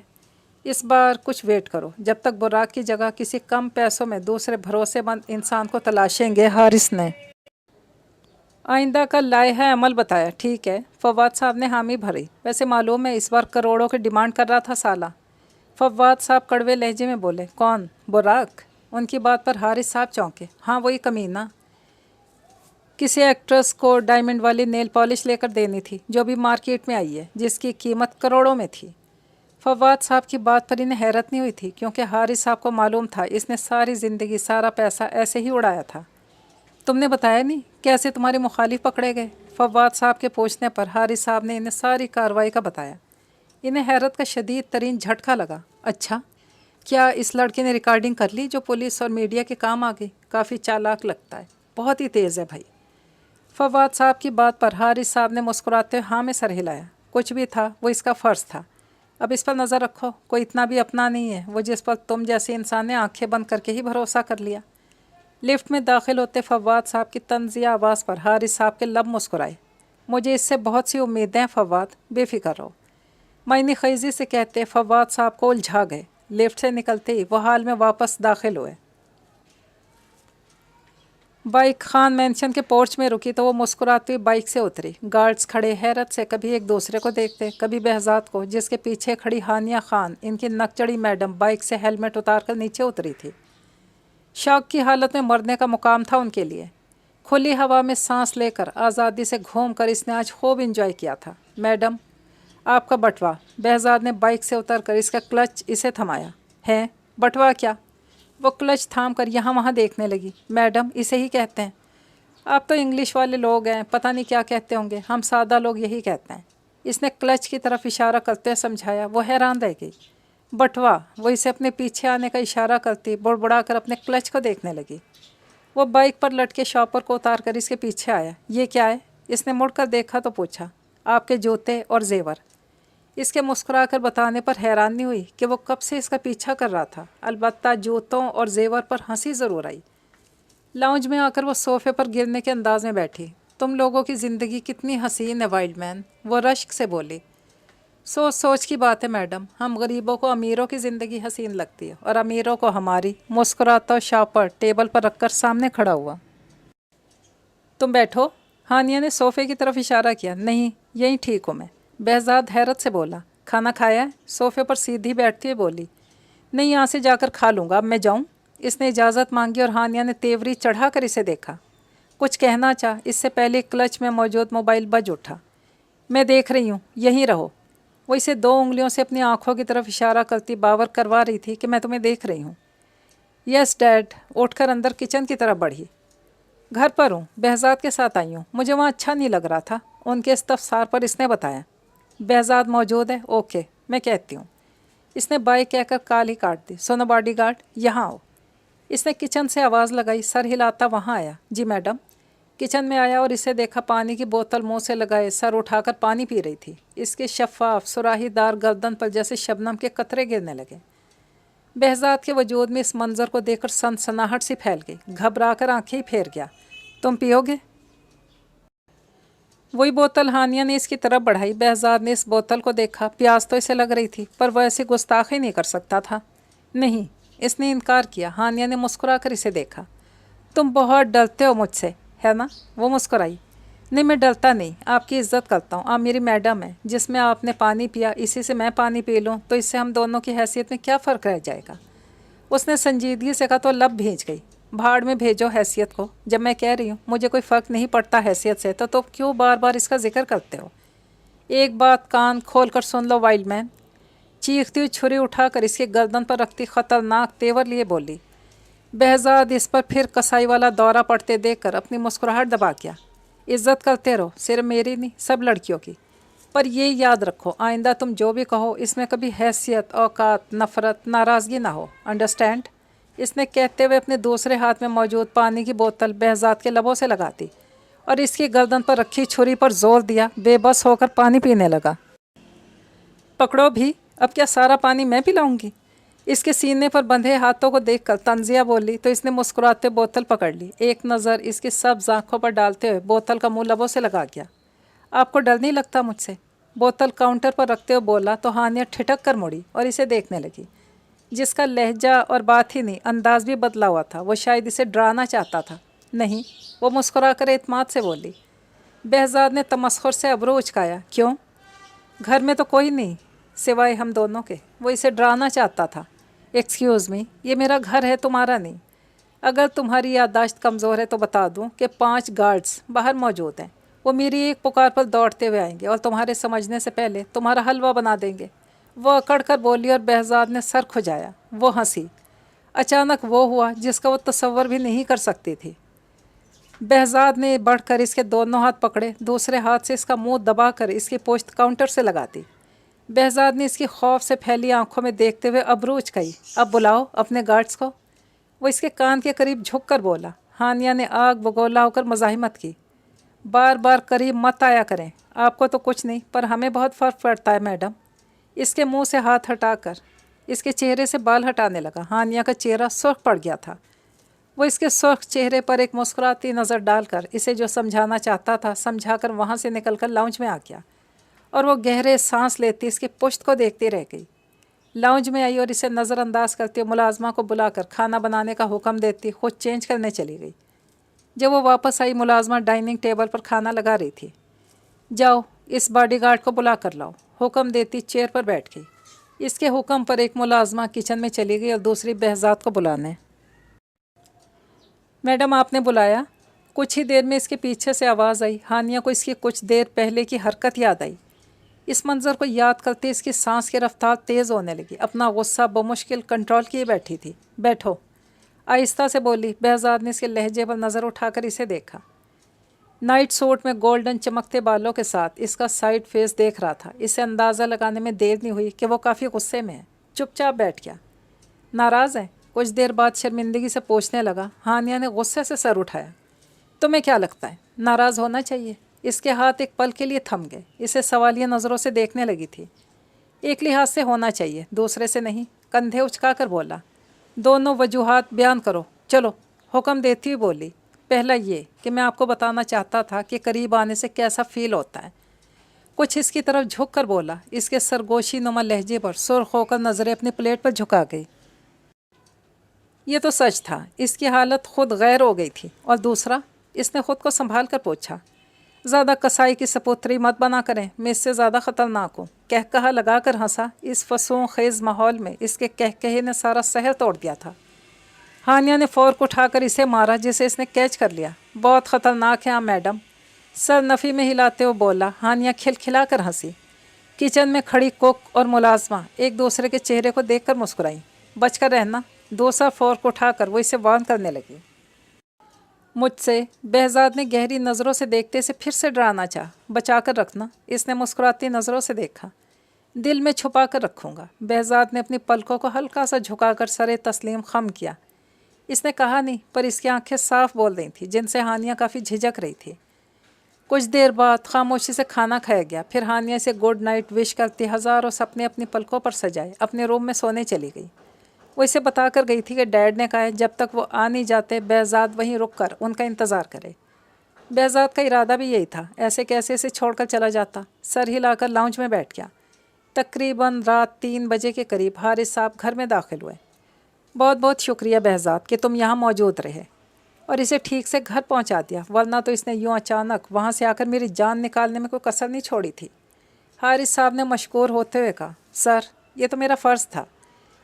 اس بار کچھ ویٹ کرو، جب تک براق کی جگہ کسی کم پیسوں میں دوسرے بھروسے مند انسان کو تلاشیں گے۔ حارث نے آئندہ کا لائحہ عمل بتایا۔ ٹھیک ہے، فواد صاحب نے حامی بھری۔ ویسے معلوم ہے اس بار کروڑوں کی ڈیمانڈ کر رہا تھا سالہ؟ فواد صاحب کڑوے لہجے میں بولے۔ کون؟ براق؟ ان کی بات پر حارث صاحب چونکے۔ ہاں، وہی کمینہ۔ کسی ایکٹریس کو ڈائمنڈ والی نیل پالش لے کر دینی تھی جو بھی مارکیٹ میں آئی ہے، جس کی قیمت کروڑوں میں تھی۔ فواد صاحب کی بات پر انہیں حیرت نہیں ہوئی تھی کیونکہ حارث صاحب کو معلوم تھا اس نے ساری زندگی سارا پیسہ ایسے ہی اڑایا تھا۔ تم نے بتایا نہیں کیسے تمہارے مخالف پکڑے گئے؟ فواد صاحب کے پوچھنے پر حارث صاحب نے انہیں ساری کارروائی کا بتایا۔ انہیں حیرت کا شدید ترین جھٹکا لگا۔ اچھا، کیا اس لڑکے نے ریکارڈنگ کر لی جو پولیس اور میڈیا کے کام آ گئی؟ کافی چالاک لگتا ہے، بہت ہی تیز ہے بھائی۔ فواد صاحب کی بات پر حارث صاحب نے مسکراتے ہوئے ہاں میں سر ہلایا۔ کچھ بھی تھا وہ اس کا فرض تھا۔ اب اس پر نظر رکھو، کوئی اتنا بھی اپنا نہیں ہے وہ جس پر تم جیسے انسان نے آنکھیں بند کر کے ہی بھروسہ کر لیا۔ لفٹ میں داخل ہوتے فواد صاحب کی طنزیہ آواز پر حارث صاحب کے لب مسکرائے۔ مجھے اس سے بہت سی امیدیں ہیں فواد، بے فکر رہو، معنی خیزی سے کہتے فواد صاحب کو الجھا گئے۔ لفٹ سے نکلتے ہی وہ حال میں واپس داخل ہوئے۔ بائک خان مینشن کے پورچ میں رکی تو وہ مسکراتی ہوئی بائک سے اتری۔ گارڈز کھڑے حیرت سے کبھی ایک دوسرے کو دیکھتے، کبھی بہزاد کو جس کے پیچھے کھڑی ہانیہ خان، ان کی نک چڑی میڈم، بائک سے ہیلمٹ اتار کر نیچے اتری تھی۔ شوق کی حالت میں مرنے کا مقام تھا ان کے لیے۔ کھلی ہوا میں سانس لے کر آزادی سے گھوم کر اس نے آج خوب انجوائے کیا تھا۔ میڈم آپ کا بٹوا۔ بہزاد نے بائک سے اتر کر اس کا کلچ اسے تھمایا۔ ہے بٹوا کیا؟ وہ کلچ تھام کر یہاں وہاں دیکھنے لگی۔ میڈم اسے ہی کہتے ہیں۔ آپ تو انگلش والے لوگ ہیں، پتہ نہیں کیا کہتے ہوں گے، ہم سادہ لوگ یہی کہتے ہیں۔ اس نے کلچ کی طرف اشارہ کرتے ہوئے سمجھایا۔ وہ حیران رہ گئی۔ بٹوا؟ وہ اسے اپنے پیچھے آنے کا اشارہ کرتی بڑبڑا کر اپنے کلچ کو دیکھنے لگی۔ وہ بائک پر لٹکے شاپر کو اتار کر اس کے پیچھے آیا۔ یہ کیا ہے؟ اس نے مڑ کر دیکھا تو پوچھا۔ آپ کے جوتے اور زیور۔ اس کے مسکرا کر بتانے پر حیران نہیں ہوئی کہ وہ کب سے اس کا پیچھا کر رہا تھا، البتہ جوتوں اور زیور پر ہنسی ضرور آئی۔ لاؤنج میں آ کر وہ صوفے پر گرنے کے انداز میں بیٹھی۔ تم لوگوں کی زندگی کتنی حسین ہے وائلڈ مین، وہ رشک سے بولی۔ سوچ سوچ کی بات ہے میڈم، ہم غریبوں کو امیروں کی زندگی حسین لگتی ہے اور امیروں کو ہماری۔ مسکراتا شاپر ٹیبل پر رکھ کر سامنے کھڑا ہوا۔ تم بیٹھو۔ ہانیہ نے صوفے کی طرف اشارہ کیا۔ نہیں یہیں ٹھیک ہوں میں، بہزاد حیرت سے بولا۔ کھانا کھایا ہے؟ صوفے پر سیدھی بیٹھتی ہوئی بولی۔ نہیں یہاں سے جا کر کھا لوں گا، اب میں جاؤں؟ اس نے اجازت مانگی اور ہانیہ نے تیوری چڑھا کر اسے دیکھا۔ کچھ کہنا چاہ، اس سے پہلے کلچ میں موجود موبائل بج اٹھا۔ میں دیکھ رہی ہوں، یہیں رہو۔ وہ اسے 2 انگلیوں سے اپنی آنکھوں کی طرف اشارہ کرتی باور کروا رہی تھی کہ میں تمہیں دیکھ رہی ہوں۔ یس ڈیڈ۔ اٹھ کر اندر کچن کی طرف بڑھی۔ گھر پر ہوں، بہزاد کے ساتھ آئی ہوں، مجھے وہاں اچھا نہیں لگ رہا تھا۔ ان کے استفسار پر اس نے بتایا۔ بہزاد موجود ہے؟ اوکے میں کہتی ہوں۔ اس نے بائے کہہ کر کال ہی کاٹ دی۔ سنو باڈی گارڈ یہاں آؤ۔ اس نے کچن سے آواز لگائی، سر ہلاتا وہاں آیا۔ جی میڈم۔ کچن میں آیا اور اسے دیکھا پانی کی بوتل منہ سے لگائے سر اٹھا کر پانی پی رہی تھی۔ اس کے شفاف سراہی دار گردن پر جیسے شبنم کے قطرے گرنے لگے۔ بہزاد کے وجود میں اس منظر کو دیکھ کر سنسناہٹ سی پھیل گئی، گھبرا کر آنکھیں ہی پھیر گیا۔ تم پیو گے؟ وہی بوتل ہانیہ نے اس کی طرف بڑھائی۔ بہزاد نے اس بوتل کو دیکھا، پیاس تو اسے لگ رہی تھی پر وہ ایسی گستاخی نہیں کر سکتا تھا۔ نہیں، اس نے انکار کیا۔ ہانیہ نے مسکرا کر اسے دیکھا۔ تم بہت ڈرتے ہو مجھ سے ہے نا؟ وہ مسکرائی۔ نہیں میں ڈرتا نہیں، آپ کی عزت کرتا ہوں، آپ میری میڈم ہیں۔ جس میں آپ نے پانی پیا اسی سے میں پانی پی لوں تو اس سے ہم دونوں کی حیثیت میں کیا فرق رہ جائے گا؟ اس نے سنجیدگی سے کہا تو لب بھیج گئی۔ بھاڑ میں بھیجو حیثیت کو، جب میں کہہ رہی ہوں مجھے کوئی فرق نہیں پڑتا حیثیت سے تو کیوں بار بار اس کا ذکر کرتے ہو؟ ایک بات کان کھول کر سن لو وائلڈ مین، چیختی ہوئی چھری اٹھا کر اس کے گردن پر رکھتی خطرناک تیور لیے بولی۔ بہزاد اس پر پھر کسائی والا دورہ پڑتے دیکھ کر اپنی مسکراہٹ دبا کیا۔ عزت کرتے رہو، صرف میری نہیں سب لڑکیوں کی، پر یہ یاد رکھو آئندہ تم جو بھی کہو اس میں کبھی حیثیت، اوقات، نفرت، ناراضگی نہ ہو، انڈرسٹینڈ؟ اس نے کہتے ہوئے اپنے دوسرے ہاتھ میں موجود پانی کی بوتل بہزاد کے لبوں سے لگاتی اور اس کی گردن پر رکھی چھری پر زور دیا۔ بے بس ہو کر پانی پینے لگا۔ پکڑو بھی، اب کیا سارا پانی میں پلاؤں گی؟ اس کے سینے پر بندھے ہاتھوں کو دیکھ کر طنزیہ بولی تو اس نے مسکراتے بوتل پکڑ لی۔ ایک نظر اس کی سبز آنکھوں پر ڈالتے ہوئے بوتل کا منہ لبوں سے لگا گیا۔ آپ کو ڈر نہیں لگتا مجھ سے؟ بوتل کاؤنٹر پر رکھتے ہوئے بولا تو ہانیہ ٹھٹک کر مڑی اور اسے دیکھنے لگی، جس کا لہجہ اور بات ہی نہیں انداز بھی بدلا ہوا تھا۔ وہ شاید اسے ڈرانا چاہتا تھا۔ نہیں، وہ مسکرا کر اعتماد سے بولی۔ بہزاد نے تمسخر سے ابرو اچکایا۔ کیوں؟ گھر میں تو کوئی نہیں سوائے ہم دونوں کے۔ وہ اسے ڈرانا چاہتا تھا۔ ایکسکیوز می، یہ میرا گھر ہے، تمہارا نہیں۔ اگر تمہاری یادداشت کمزور ہے تو بتا دوں کہ 5 گارڈز باہر موجود ہیں، وہ میری ایک پکار پر دوڑتے ہوئے آئیں گے اور تمہارے سمجھنے سے پہلے تمہارا حلوہ بنا دیں گے۔ وہ اکڑ کر بولی اور بہزاد نے سر کھجایا۔ وہ ہنسی۔ اچانک وہ ہوا جس کا وہ تصور بھی نہیں کر سکتی تھی۔ بہزاد نے بڑھ کر اس کے دونوں ہاتھ پکڑے، دوسرے ہاتھ سے اس کا منہ دبا کر اس کی پوشت کاؤنٹر سے لگاتی۔ बहजाद ने इसकी खौफ से फैली आंखों में देखते हुए अबरूज कही, अब बुलाओ अपने गार्ड्स को। वो इसके कान के करीब झुक कर बोला। हानिया ने आग बगोला होकर मज़ाहिमत की, बार बार करीब मत आया करें, आपको तो कुछ नहीं पर हमें बहुत फ़र्क पड़ता है मैडम। इसके मुंह से हाथ हटाकर इसके चेहरे से बाल हटाने लगा। हानिया का चेहरा सुर्ख पड़ गया था। वो इसके सुर्ख चेहरे पर एक मुस्कुराती नज़र डालकर इसे जो समझाना चाहता था समझाकर वहाँ से निकलकर लाउंज में आ गया और वो गहरे सांस लेती इसकी पुश्त को देखती रह गई। लाउंज में आई और इसे नज़रअंदाज करती मुलाजमा को बुलाकर खाना बनाने का हुक्म देती खुद चेंज करने चली गई। जब वो वापस आई मुलाजमा डाइनिंग टेबल पर खाना लगा रही थी। जाओ इस बॉडीगार्ड को बुला कर लाओ, हुक्म देती चेयर पर बैठ गई। इसके हुक्म पर एक मुलाजमा किचन में चली गई और दूसरी बहजाद को बुलाने। मैडम आपने बुलाया? कुछ ही देर में इसके पीछे से आवाज़ आई। हानिया को इसकी कुछ देर पहले की हरकत याद आई। इस मंज़र को याद करते इसकी सांस की रफ्तार तेज़ होने लगी। अपना गुस्सा बमुश्किल कंट्रोल किए बैठी थी। बैठो, आहिस्ता से बोली। बहजाद ने इसके लहजे पर नज़र उठाकर इसे देखा। नाइट सूट में गोल्डन चमकते बालों के साथ इसका साइड फेस देख रहा था। इसे अंदाज़ा लगाने में देर नहीं हुई कि वो काफ़ी गुस्से में है। चुपचाप बैठ गया। नाराज़ है? कुछ देर बाद शर्मिंदगी से पूछने लगा। हानिया ने गुस्से से सर उठाया। तुम्हें क्या लगता है नाराज़ होना चाहिए? इसके हाथ एक पल के लिए थम गए। इसे सवालिया नज़रों से देखने लगी थी। एक लिहाज से होना चाहिए, दूसरे से नहीं। कंधे उचका कर बोला। दोनों वजूहात बयान करो। चलो, हुक्म देती हुई बोली। पहला ये कि मैं आपको बताना चाहता था कि करीब आने से कैसा फ़ील होता है। कुछ इसकी तरफ झुक कर बोला। इसके सरगोशी नुमा लहजे पर सुर्ख होकर नज़रें अपनी प्लेट पर झुका गई। ये तो सच था, इसकी हालत खुद गैर हो गई थी। और दूसरा, इसने खुद को संभाल कर पूछा, ज़्यादा कसाई की सपुत्री मत बना करें, मैं इससे ज़्यादा ख़तरनाक हूँ। कहकहा लगा कर हंसा। इस फसूं खेज़ माहौल में इसके कहकहे ने सारा शहर तोड़ दिया था। हानिया ने फ़ोर्क उठाकर इसे मारा जिसे इसने कैच कर लिया। बहुत ख़तरनाक है मैडम, सर नफ़ी में हिलाते हुए बोला। हानिया खिलखिला कर हंसी। किचन में खड़ी कुक और मुलाजमा एक दूसरे के चेहरे को देखकर मुस्कुराई। बचकर रहना, दूसरा फ़ोर्क उठाकर वो इसे वार्न करने लगी। मुझसे? बहजाद ने गहरी नज़रों से देखते से फिर से डराना चाहा। बचा कर रखना। इसने मुस्कुराती नज़रों से देखा। दिल में छुपा कर रखूँगा। बहजाद ने अपनी पलकों को हल्का सा झुकाकर सरे तस्लीम खम किया। इसने कहा नहीं, पर इसकी आंखें साफ बोल रही थी, जिनसे हानिया काफ़ी झिझक रही थी। कुछ देर बाद खामोशी से खाना खाया गया। फिर हानिया से गुड नाइट विश करती हज़ारों सपने अपनी पलकों पर सजाए अपने रूम में सोने चली गई। वो इसे बता कर गई थी कि डैड ने कहा है जब तक वो आ नहीं जाते बहजाद वहीं रुक कर उनका इंतज़ार करे। बहजाद का इरादा भी यही था। ऐसे कैसे इसे छोड़कर चला जाता। सर हिलाकर लाउंज में बैठ गया। तकरीबन रात 3 बजे के करीब हारिस साहब घर में दाखिल हुए। बहुत बहुत शुक्रिया बहजाद कि तुम यहाँ मौजूद रहे और इसे ठीक से घर पहुँचा दिया, वरना तो इसने यूँ अचानक वहाँ से आकर मेरी जान निकालने में कोई कसर नहीं छोड़ी थी। हारिस साहब ने मशकूर होते हुए कहा, सर ये तो मेरा फ़र्ज़ था।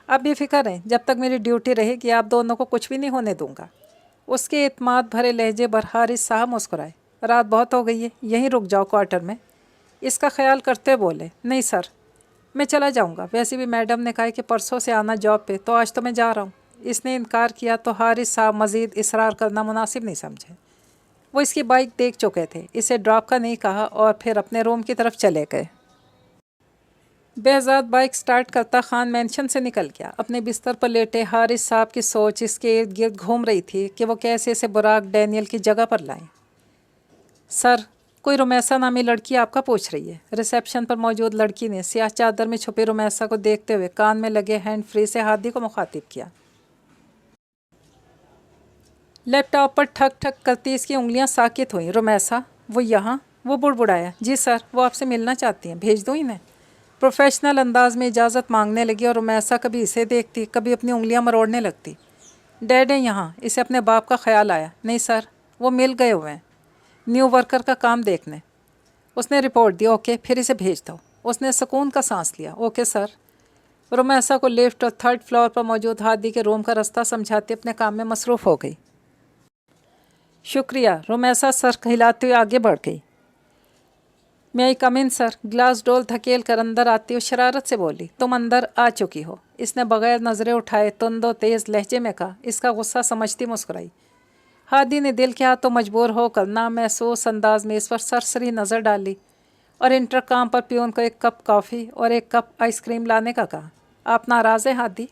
आप बेफिक्र हैं, जब तक मेरी ड्यूटी रहेगी आप दोनों को कुछ भी नहीं होने दूंगा। उसके इत्मीनान भरे लहजे पर हारिस साहब मुस्कुराए। रात बहुत हो गई है, यहीं रुक जाओ क्वार्टर में। इसका ख्याल करते बोले, नहीं सर मैं चला जाऊंगा, वैसे भी मैडम ने कहा कि परसों से आना जॉब पे, तो आज तो मैं जा रहा हूँ। इसने इनकार किया तो हारिस साहब मज़ीद इसरार करना मुनासिब नहीं समझे। वो इसकी बाइक देख चुके थे, इसे ड्रॉप का नहीं कहा और फिर अपने रूम की तरफ चले गए। बहजाद बाइक स्टार्ट करता खान मेंशन से निकल गया। अपने बिस्तर पर लेटे हारिस साहब की सोच इसके इर्द गिर्द घूम रही थी कि वो कैसे इसे बुराक डैनियल की जगह पर लाएं। सर कोई रुमैसा नामी लड़की आपका पूछ रही है। रिसेप्शन पर मौजूद लड़की ने सियाह चादर में छुपे रुमैसा को देखते हुए कान में लगे हैंड फ्री से हादी को मुखातिब किया। लैपटॉप पर ठक ठक करती इसकी उंगलियां साकित हुई। रुमैसा वो यहाँ? वो बुड़बुड़ाया। जी सर वो आपसे मिलना चाहती हैं, भेज दो इन्हें। प्रोफेशनल अंदाज में इजाज़त मांगने लगी और रुमैसा कभी इसे देखती कभी अपनी उंगलियां मरोड़ने लगती। डैड है यहाँ, इसे अपने बाप का ख्याल आया। नहीं सर वो मिल गए हुए हैं न्यू वर्कर का काम देखने। उसने रिपोर्ट दी। ओके फिर इसे भेज दो। उसने सुकून का सांस लिया। Okay sir. रुमैसा को लिफ्ट और 3rd फ्लोर पर मौजूद हादी के रूम का रास्ता समझाते अपने काम में मसरूफ़ हो गई। शुक्रिया। रुमैसा सर हिलाते हुए आगे बढ़ गई। मैं आई कम इन सर। ग्लास डोल धकेल कर अंदर आती हुई शरारत से बोली, तुम अंदर आ चुकी हो। इसने बगैर नज़रें उठाए तुंदो तेज़ लहजे में कहा। इसका गुस्सा समझती मुस्कुराई। हादी ने दिल के हाथों मजबूर होकर नामहसूस अंदाज में इस पर सरसरी नज़र डाली और इंटरकॉम पर पियून को एक कप कॉफ़ी और एक कप आइसक्रीम लाने का कहा। आप नाराज़ हैं हादी?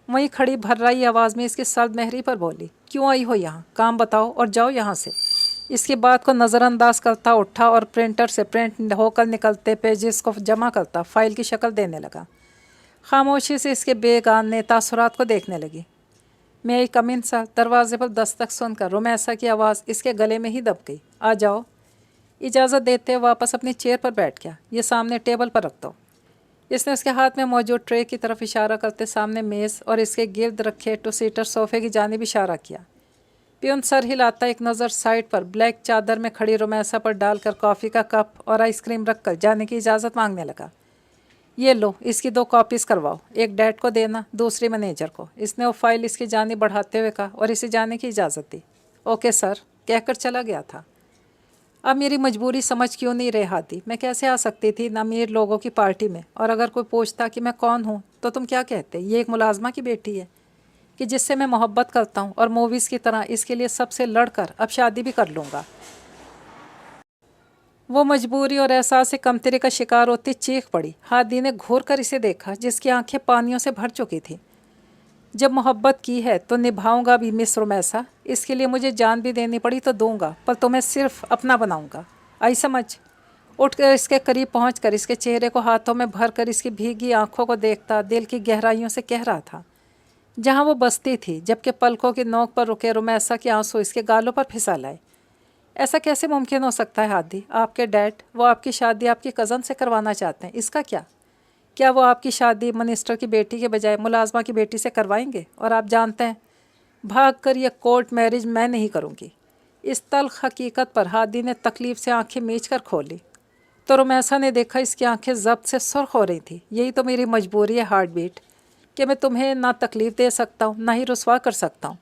वहीं खड़ी भर्राई आवाज़ में इसकी सर्द महरी पर बोली। क्यों आई हो यहाँ? काम बताओ और जाओ यहाँ से। इसकी बात को नज़रअंदाज करता उठा और प्रिंटर से प्रिंट होकर निकलते पेजेस को जमा करता फाइल की शक्ल देने लगा। खामोशी से इसके बेगाने तासुरात को देखने लगी। मैं आई कम इन सर? दरवाजे पर दस्तक सुनकर रोमैसा की आवाज़ इसके गले में ही दब गई। आ जाओ। इजाज़त देते वापस अपनी चेयर पर बैठ गया। ये सामने टेबल पर रख दो। इसने उसके हाथ में मौजूद ट्रे की तरफ इशारा करते सामने मेज़ और इसके गिर्द रखे टू सीटर सोफे की जानिब इशारा किया। पियून सर हिलाता एक नज़र साइड पर ब्लैक चादर में खड़ी रोमैसा पर डालकर कॉफ़ी का कप और आइसक्रीम रखकर जाने की इजाज़त मांगने लगा। ये लो, इसकी 2 कॉपीज़ करवाओ, एक डैड को देना, दूसरी मैनेजर को। इसने वो फाइल इसकी जानिब बढ़ाते हुए कहा और इसे जाने की इजाज़त दी। ओके सर कहकर चला गया था। अब मेरी मजबूरी समझ क्यों नहीं रहे हादी? मैं कैसे आ सकती थी इन अमीर लोगों की पार्टी में? और अगर कोई पूछता कि मैं कौन हूँ तो तुम क्या कहते? ये एक मुलाजमा की बेटी है कि जिससे मैं मोहब्बत करता हूँ और मूवीज़ की तरह इसके लिए सबसे लड़कर अब शादी भी कर लूँगा। वो मजबूरी और एहसास से कमतरी का शिकार होती चीख पड़ी। हादी ने घूर कर इसे देखा जिसकी आंखें पानियों से भर चुकी थी। जब मोहब्बत की है तो निभाऊंगा भी मिस रोमैसा। इसके लिए मुझे जान भी देनी पड़ी तो दूंगा, पर तुम्हें सिर्फ अपना बनाऊंगा। आई समझ? उठकर इसके करीब पहुंचकर इसके चेहरे को हाथों में भरकर इसकी भीगी आंखों को देखता दिल की गहराइयों से कह रहा था जहां वो बसती थी, जबकि पलकों की नोक पर रुके रोमैसा के आंसू इसके गालों पर फिसल आए। ऐसा कैसे मुमकिन हो सकता है हादी? आपके डैड वो आपकी शादी आपकी कज़न से करवाना चाहते हैं, इसका क्या वो आपकी शादी मिनिस्टर की बेटी के बजाय मुलाजमा की बेटी से करवाएंगे? और आप जानते हैं भाग कर ये कोर्ट मैरिज मैं नहीं करूँगी। इस तल्ख हकीकत पर हादी ने तकलीफ़ से आंखें मीच कर खोली तो रोमैसा ने देखा इसकी आंखें ज़ब्त से सुर्ख हो रही थी। यही तो मेरी मजबूरी है हार्ट बीट, कि मैं तुम्हें ना तकलीफ़ दे सकता हूँ ना ही रुसवा कर सकता हूँ,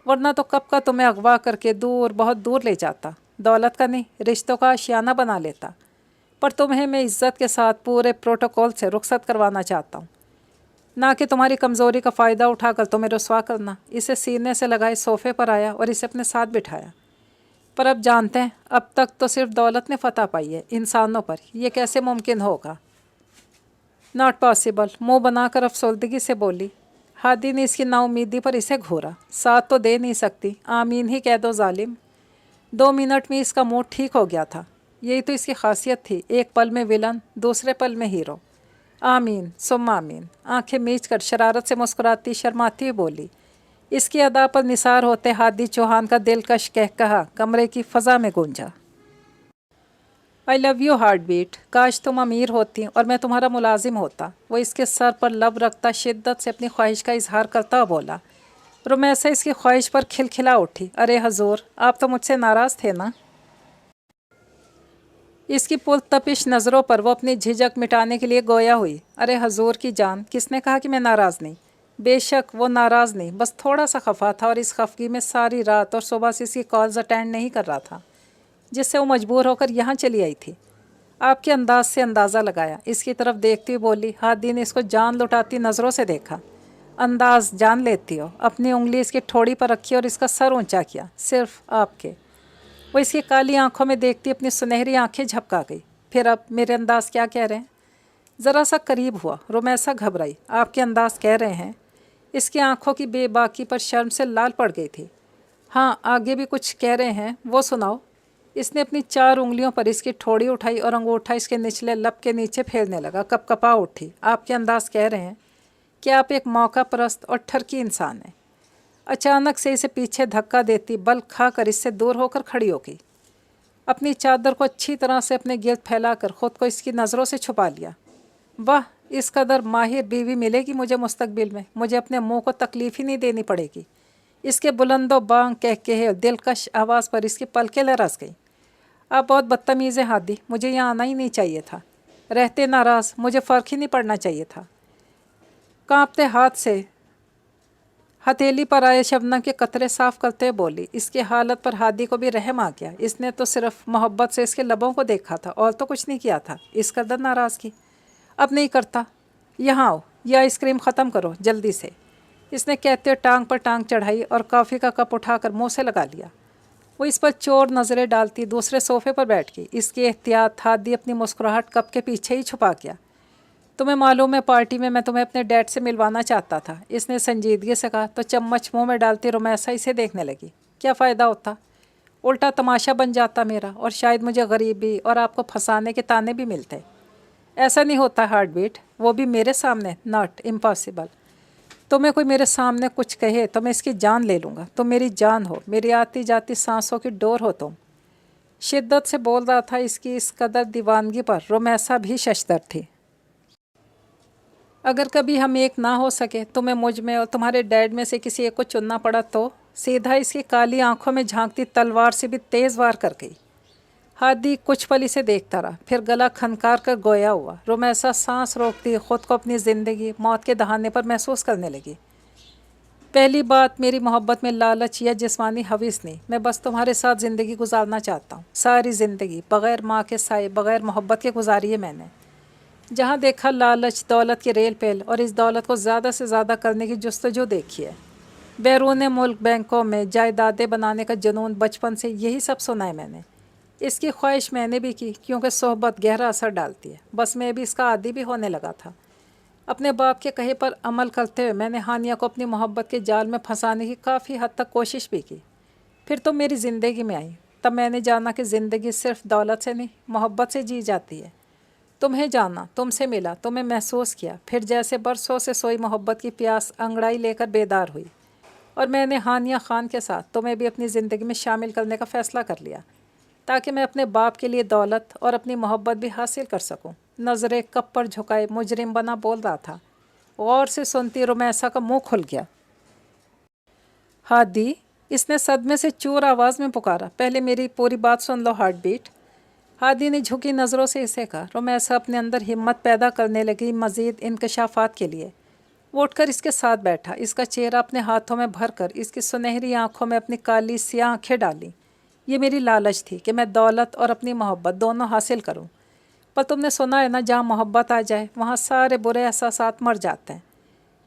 वरना तो कब का तुम्हें अगवा करके दूर बहुत दूर ले जाता। दौलत का नहीं, रिश्तों का आशियाना बना लेता। पर तुम्हें मैं इज़्ज़त के साथ पूरे प्रोटोकॉल से रुखसत करवाना चाहता हूँ, ना कि तुम्हारी कमज़ोरी का फ़ायदा उठाकर तुम्हें रुसवा करना। इसे सीने से लगाए सोफ़े पर आया और इसे अपने साथ बिठाया। पर अब जानते हैं अब तक तो सिर्फ दौलत ने फतह पाई है इंसानों पर, यह कैसे मुमकिन होगा? नॉट पॉसिबल, मुँह बनाकर अफसरदगी से बोली। हादी ने इसकी नाउमीदी पर इसे घूरा। साथ तो दे नहीं सकती, आमीन ही कह दो जालिम। 2 मिनट में इसका मूड ठीक हो गया था। यही तो इसकी खासियत थी, एक पल में विलन दूसरे पल में हीरो। आमीन सुम्मा आमीन। आंखें मीच कर शरारत से मुस्कुराती शर्माती हुई बोली। इसकी अदा पर निसार होते हादी चौहान का दिलकश कहा कमरे की फ़ज़ा में गूंजा। I love you heart beat. काश तुम अमीर होती और मैं तुम्हारा मुलाजिम होता। वो इसके सर पर लब रखता शिद्दत से अपनी ख्वाहिश का इजहार करता हुआ बोला। रोमैसा इसकी ख्वाहिश पर खिलखिला उठी। अरे हजूर, आप तो मुझसे नाराज़ थे ना? इसकी पुरतपिश नज़रों पर वो अपनी झिझक मिटाने के लिए गोया हुई। अरे हजूर की जान, किसने कहा कि मैं नाराज़ नहीं? बेशक वो नाराज़ नहीं, बस थोड़ा सा खफा था और इस खफगी में सारी रात और सुबह से इसकी कॉल्स अटेंड नहीं कर रहा था, जिससे वो मजबूर होकर यहाँ चली आई थी। आपके अंदाज से अंदाज़ा लगाया। इसकी तरफ देखती हुई बोली। हादी ने इसको जान लुटाती नज़रों से देखा। अंदाज जान लेती हो? अपनी उंगली इसकी ठोड़ी पर रखी और इसका सर ऊंचा किया। सिर्फ आपके। वो इसकी काली आंखों में देखती अपनी सुनहरी आंखें झपका गई। फिर अब मेरे अंदाज क्या कह रहे हैं? ज़रा सा करीब हुआ। रोमैसा घबराई। आपके अंदाज कह रहे हैं? इसकी आंखों की बेबाकी पर शर्म से लाल पड़ गई थी। हाँ, आगे भी कुछ कह रहे हैं, वो सुनाओ। इसने अपनी 4 उंगलियों पर इसकी ठोड़ी उठाई और अंगूठा इसके निचले लब के नीचे फेरने लगा। कपकपा उठी। आपके अंदाज कह रहे हैं कि आप एक मौका परस्त और ठरकी इंसान हैं। अचानक से इसे पीछे धक्का देती बल खाकर इससे दूर होकर खड़ी हो गई। अपनी चादर को अच्छी तरह से अपने गिर्द फैलाकर ख़ुद को इसकी नज़रों से छुपा लिया। वाह, इस कदर माहिर बीवी मिलेगी मुझे मुस्तकबिल में। मुझे अपने मुंह को तकलीफ़ ही नहीं देनी पड़ेगी। इसके बुलंदो बांग कह के दिलकश आवाज़ पर इसकी पलकें लरस गई। आप बहुत बदतमीज़ हैं हादी, मुझे यहाँ आना ही नहीं चाहिए था। रहते नाराज़ मुझे फ़र्क ही नहीं पड़ना चाहिए था। कांपते हाथ से हथेली पर आए शबनम के कतरे साफ करते बोली। इसकी हालत पर हादी को भी रहम आ गया। इसने तो सिर्फ मोहब्बत से इसके लबों को देखा था और तो कुछ नहीं किया था। इस कदर नाराज़गी अब नहीं करता। यहाँ आओ, यह आइसक्रीम ख़त्म करो जल्दी से। इसने कहते हुए टांग पर टांग चढ़ाई और कॉफ़ी का कप उठाकर मुँह से लगा लिया। وہ اس پر چور نظریں ڈالتی دوسرے صوفے پر بیٹھ گئی۔ اس کی احتیاط ہادی اپنی مسکراہٹ کپ کے پیچھے ہی چھپا گیا۔ تمہیں معلوم ہے پارٹی میں تمہیں اپنے ڈیڈ سے ملوانا چاہتا تھا، اس نے سنجیدگی سے کہا تو چمچ منہ میں ڈالتی رمیسا اسے دیکھنے لگی۔ کیا فائدہ ہوتا؟ الٹا تماشا بن جاتا میرا، اور شاید مجھے غریبی اور آپ کو پھنسانے کے تانے بھی ملتے۔ ایسا نہیں ہوتا ہارٹ بیٹ، وہ بھی میرے سامنے، ناٹ امپاسبل۔ تمہیں کوئی میرے سامنے کچھ کہے تو میں اس کی جان لے لوں گا۔ تم میری جان ہو، میری آتی جاتی سانسوں کی ڈور ہو تم۔ شدت سے بول رہا تھا۔ اس کی اس قدر دیوانگی پر رمیسا بھی ششدر تھی۔ اگر کبھی ہم ایک نہ ہو سکے، تمہیں مجھ میں اور تمہارے ڈیڈ میں سے کسی ایک کو چننا پڑا تو؟ سیدھا اس کی کالی آنکھوں میں جھانکتی تلوار سے بھی تیز وار کر گئی۔ ہادی کچھ پل اسے دیکھتا رہا، پھر گلا کھنکار کر گویا ہوا۔ رمیسا سانس روکتی خود کو اپنی زندگی موت کے دہانے پر محسوس کرنے لگی۔ پہلی بات، میری محبت میں لالچ یا جسمانی حوث نہیں، میں بس تمہارے ساتھ زندگی گزارنا چاہتا ہوں۔ ساری زندگی بغیر ماں کے سائے، بغیر محبت کے گزاری ہے میں نے۔ جہاں دیکھا لالچ، دولت کی ریل پیل، اور اس دولت کو زیادہ سے زیادہ کرنے کی جستجو دیکھی ہے۔ بیرون ملک بینکوں میں جائیدادیں بنانے کا جنون، بچپن سے یہی سب سنا ہے میں نے۔ اس کی خواہش میں نے بھی کی، کیونکہ صحبت گہرا اثر ڈالتی ہے۔ بس میں بھی اس کا عادی بھی ہونے لگا تھا۔ اپنے باپ کے کہے پر عمل کرتے ہوئے میں نے ہانیہ کو اپنی محبت کے جال میں پھنسانے کی کافی حد تک کوشش بھی کی۔ پھر تم میری زندگی میں آئی، تب میں نے جانا کہ زندگی صرف دولت سے نہیں، محبت سے جی جاتی ہے۔ تمہیں جانا، تم سے ملا، تمہیں محسوس کیا، پھر جیسے برسوں سے سوئی محبت کی پیاس انگڑائی لے کر بیدار ہوئی، اور میں نے ہانیہ خان کے ساتھ تمہیں بھی اپنی زندگی میں شامل کرنے کا فیصلہ کر لیا، تاکہ میں اپنے باپ کے لیے دولت اور اپنی محبت بھی حاصل کر سکوں۔ نظریں کپ پر جھکائے مجرم بنا بول رہا تھا۔ غور سے سنتی رمیسا کا منہ کھل گیا۔ ہادی، اس نے صدمے سے چور آواز میں پکارا، پہلے میری پوری بات سن لو ہارٹ بیٹ۔ ہادی نے جھکی نظروں سے اسے کہا۔ رمیسا اپنے اندر ہمت پیدا کرنے لگی مزید انکشافات کے لیے۔ وہ اٹھ کر اس کے ساتھ بیٹھا، اس کا چہرہ اپنے ہاتھوں میں بھر کر اس کی سنہری آنکھوں میں اپنی کالی سیاہ آنکھیں ڈالیں۔ یہ میری لالچ تھی کہ میں دولت اور اپنی محبت دونوں حاصل کروں۔ پر تم نے سنا ہے نا، جہاں محبت آ جائے وہاں سارے برے احساسات مر جاتے ہیں۔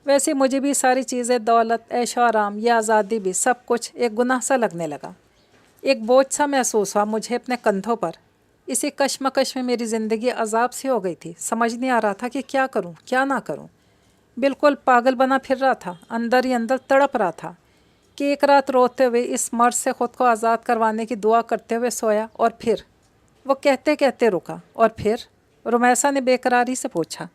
ویسے مجھے بھی ساری چیزیں، دولت، عیش و آرام، یہ آزادی بھی، سب کچھ ایک گناہ سا لگنے لگا۔ ایک بوجھ سا محسوس ہوا مجھے اپنے کندھوں پر۔ اسی کشمکش میں میری زندگی عذاب سی ہو گئی تھی۔ سمجھ نہیں آ رہا تھا کہ کیا کروں کیا نہ کروں۔ بالکل پاگل بنا پھر رہا تھا، اندر ہی اندر تڑپ رہا تھا کہ ایک رات روتے ہوئے اس مرض سے خود کو آزاد کروانے کی دعا کرتے ہوئے سویا، اور پھر وہ کہتے کہتے رکا۔ اور پھر؟ رمیسا نے بے قراری سے پوچھا۔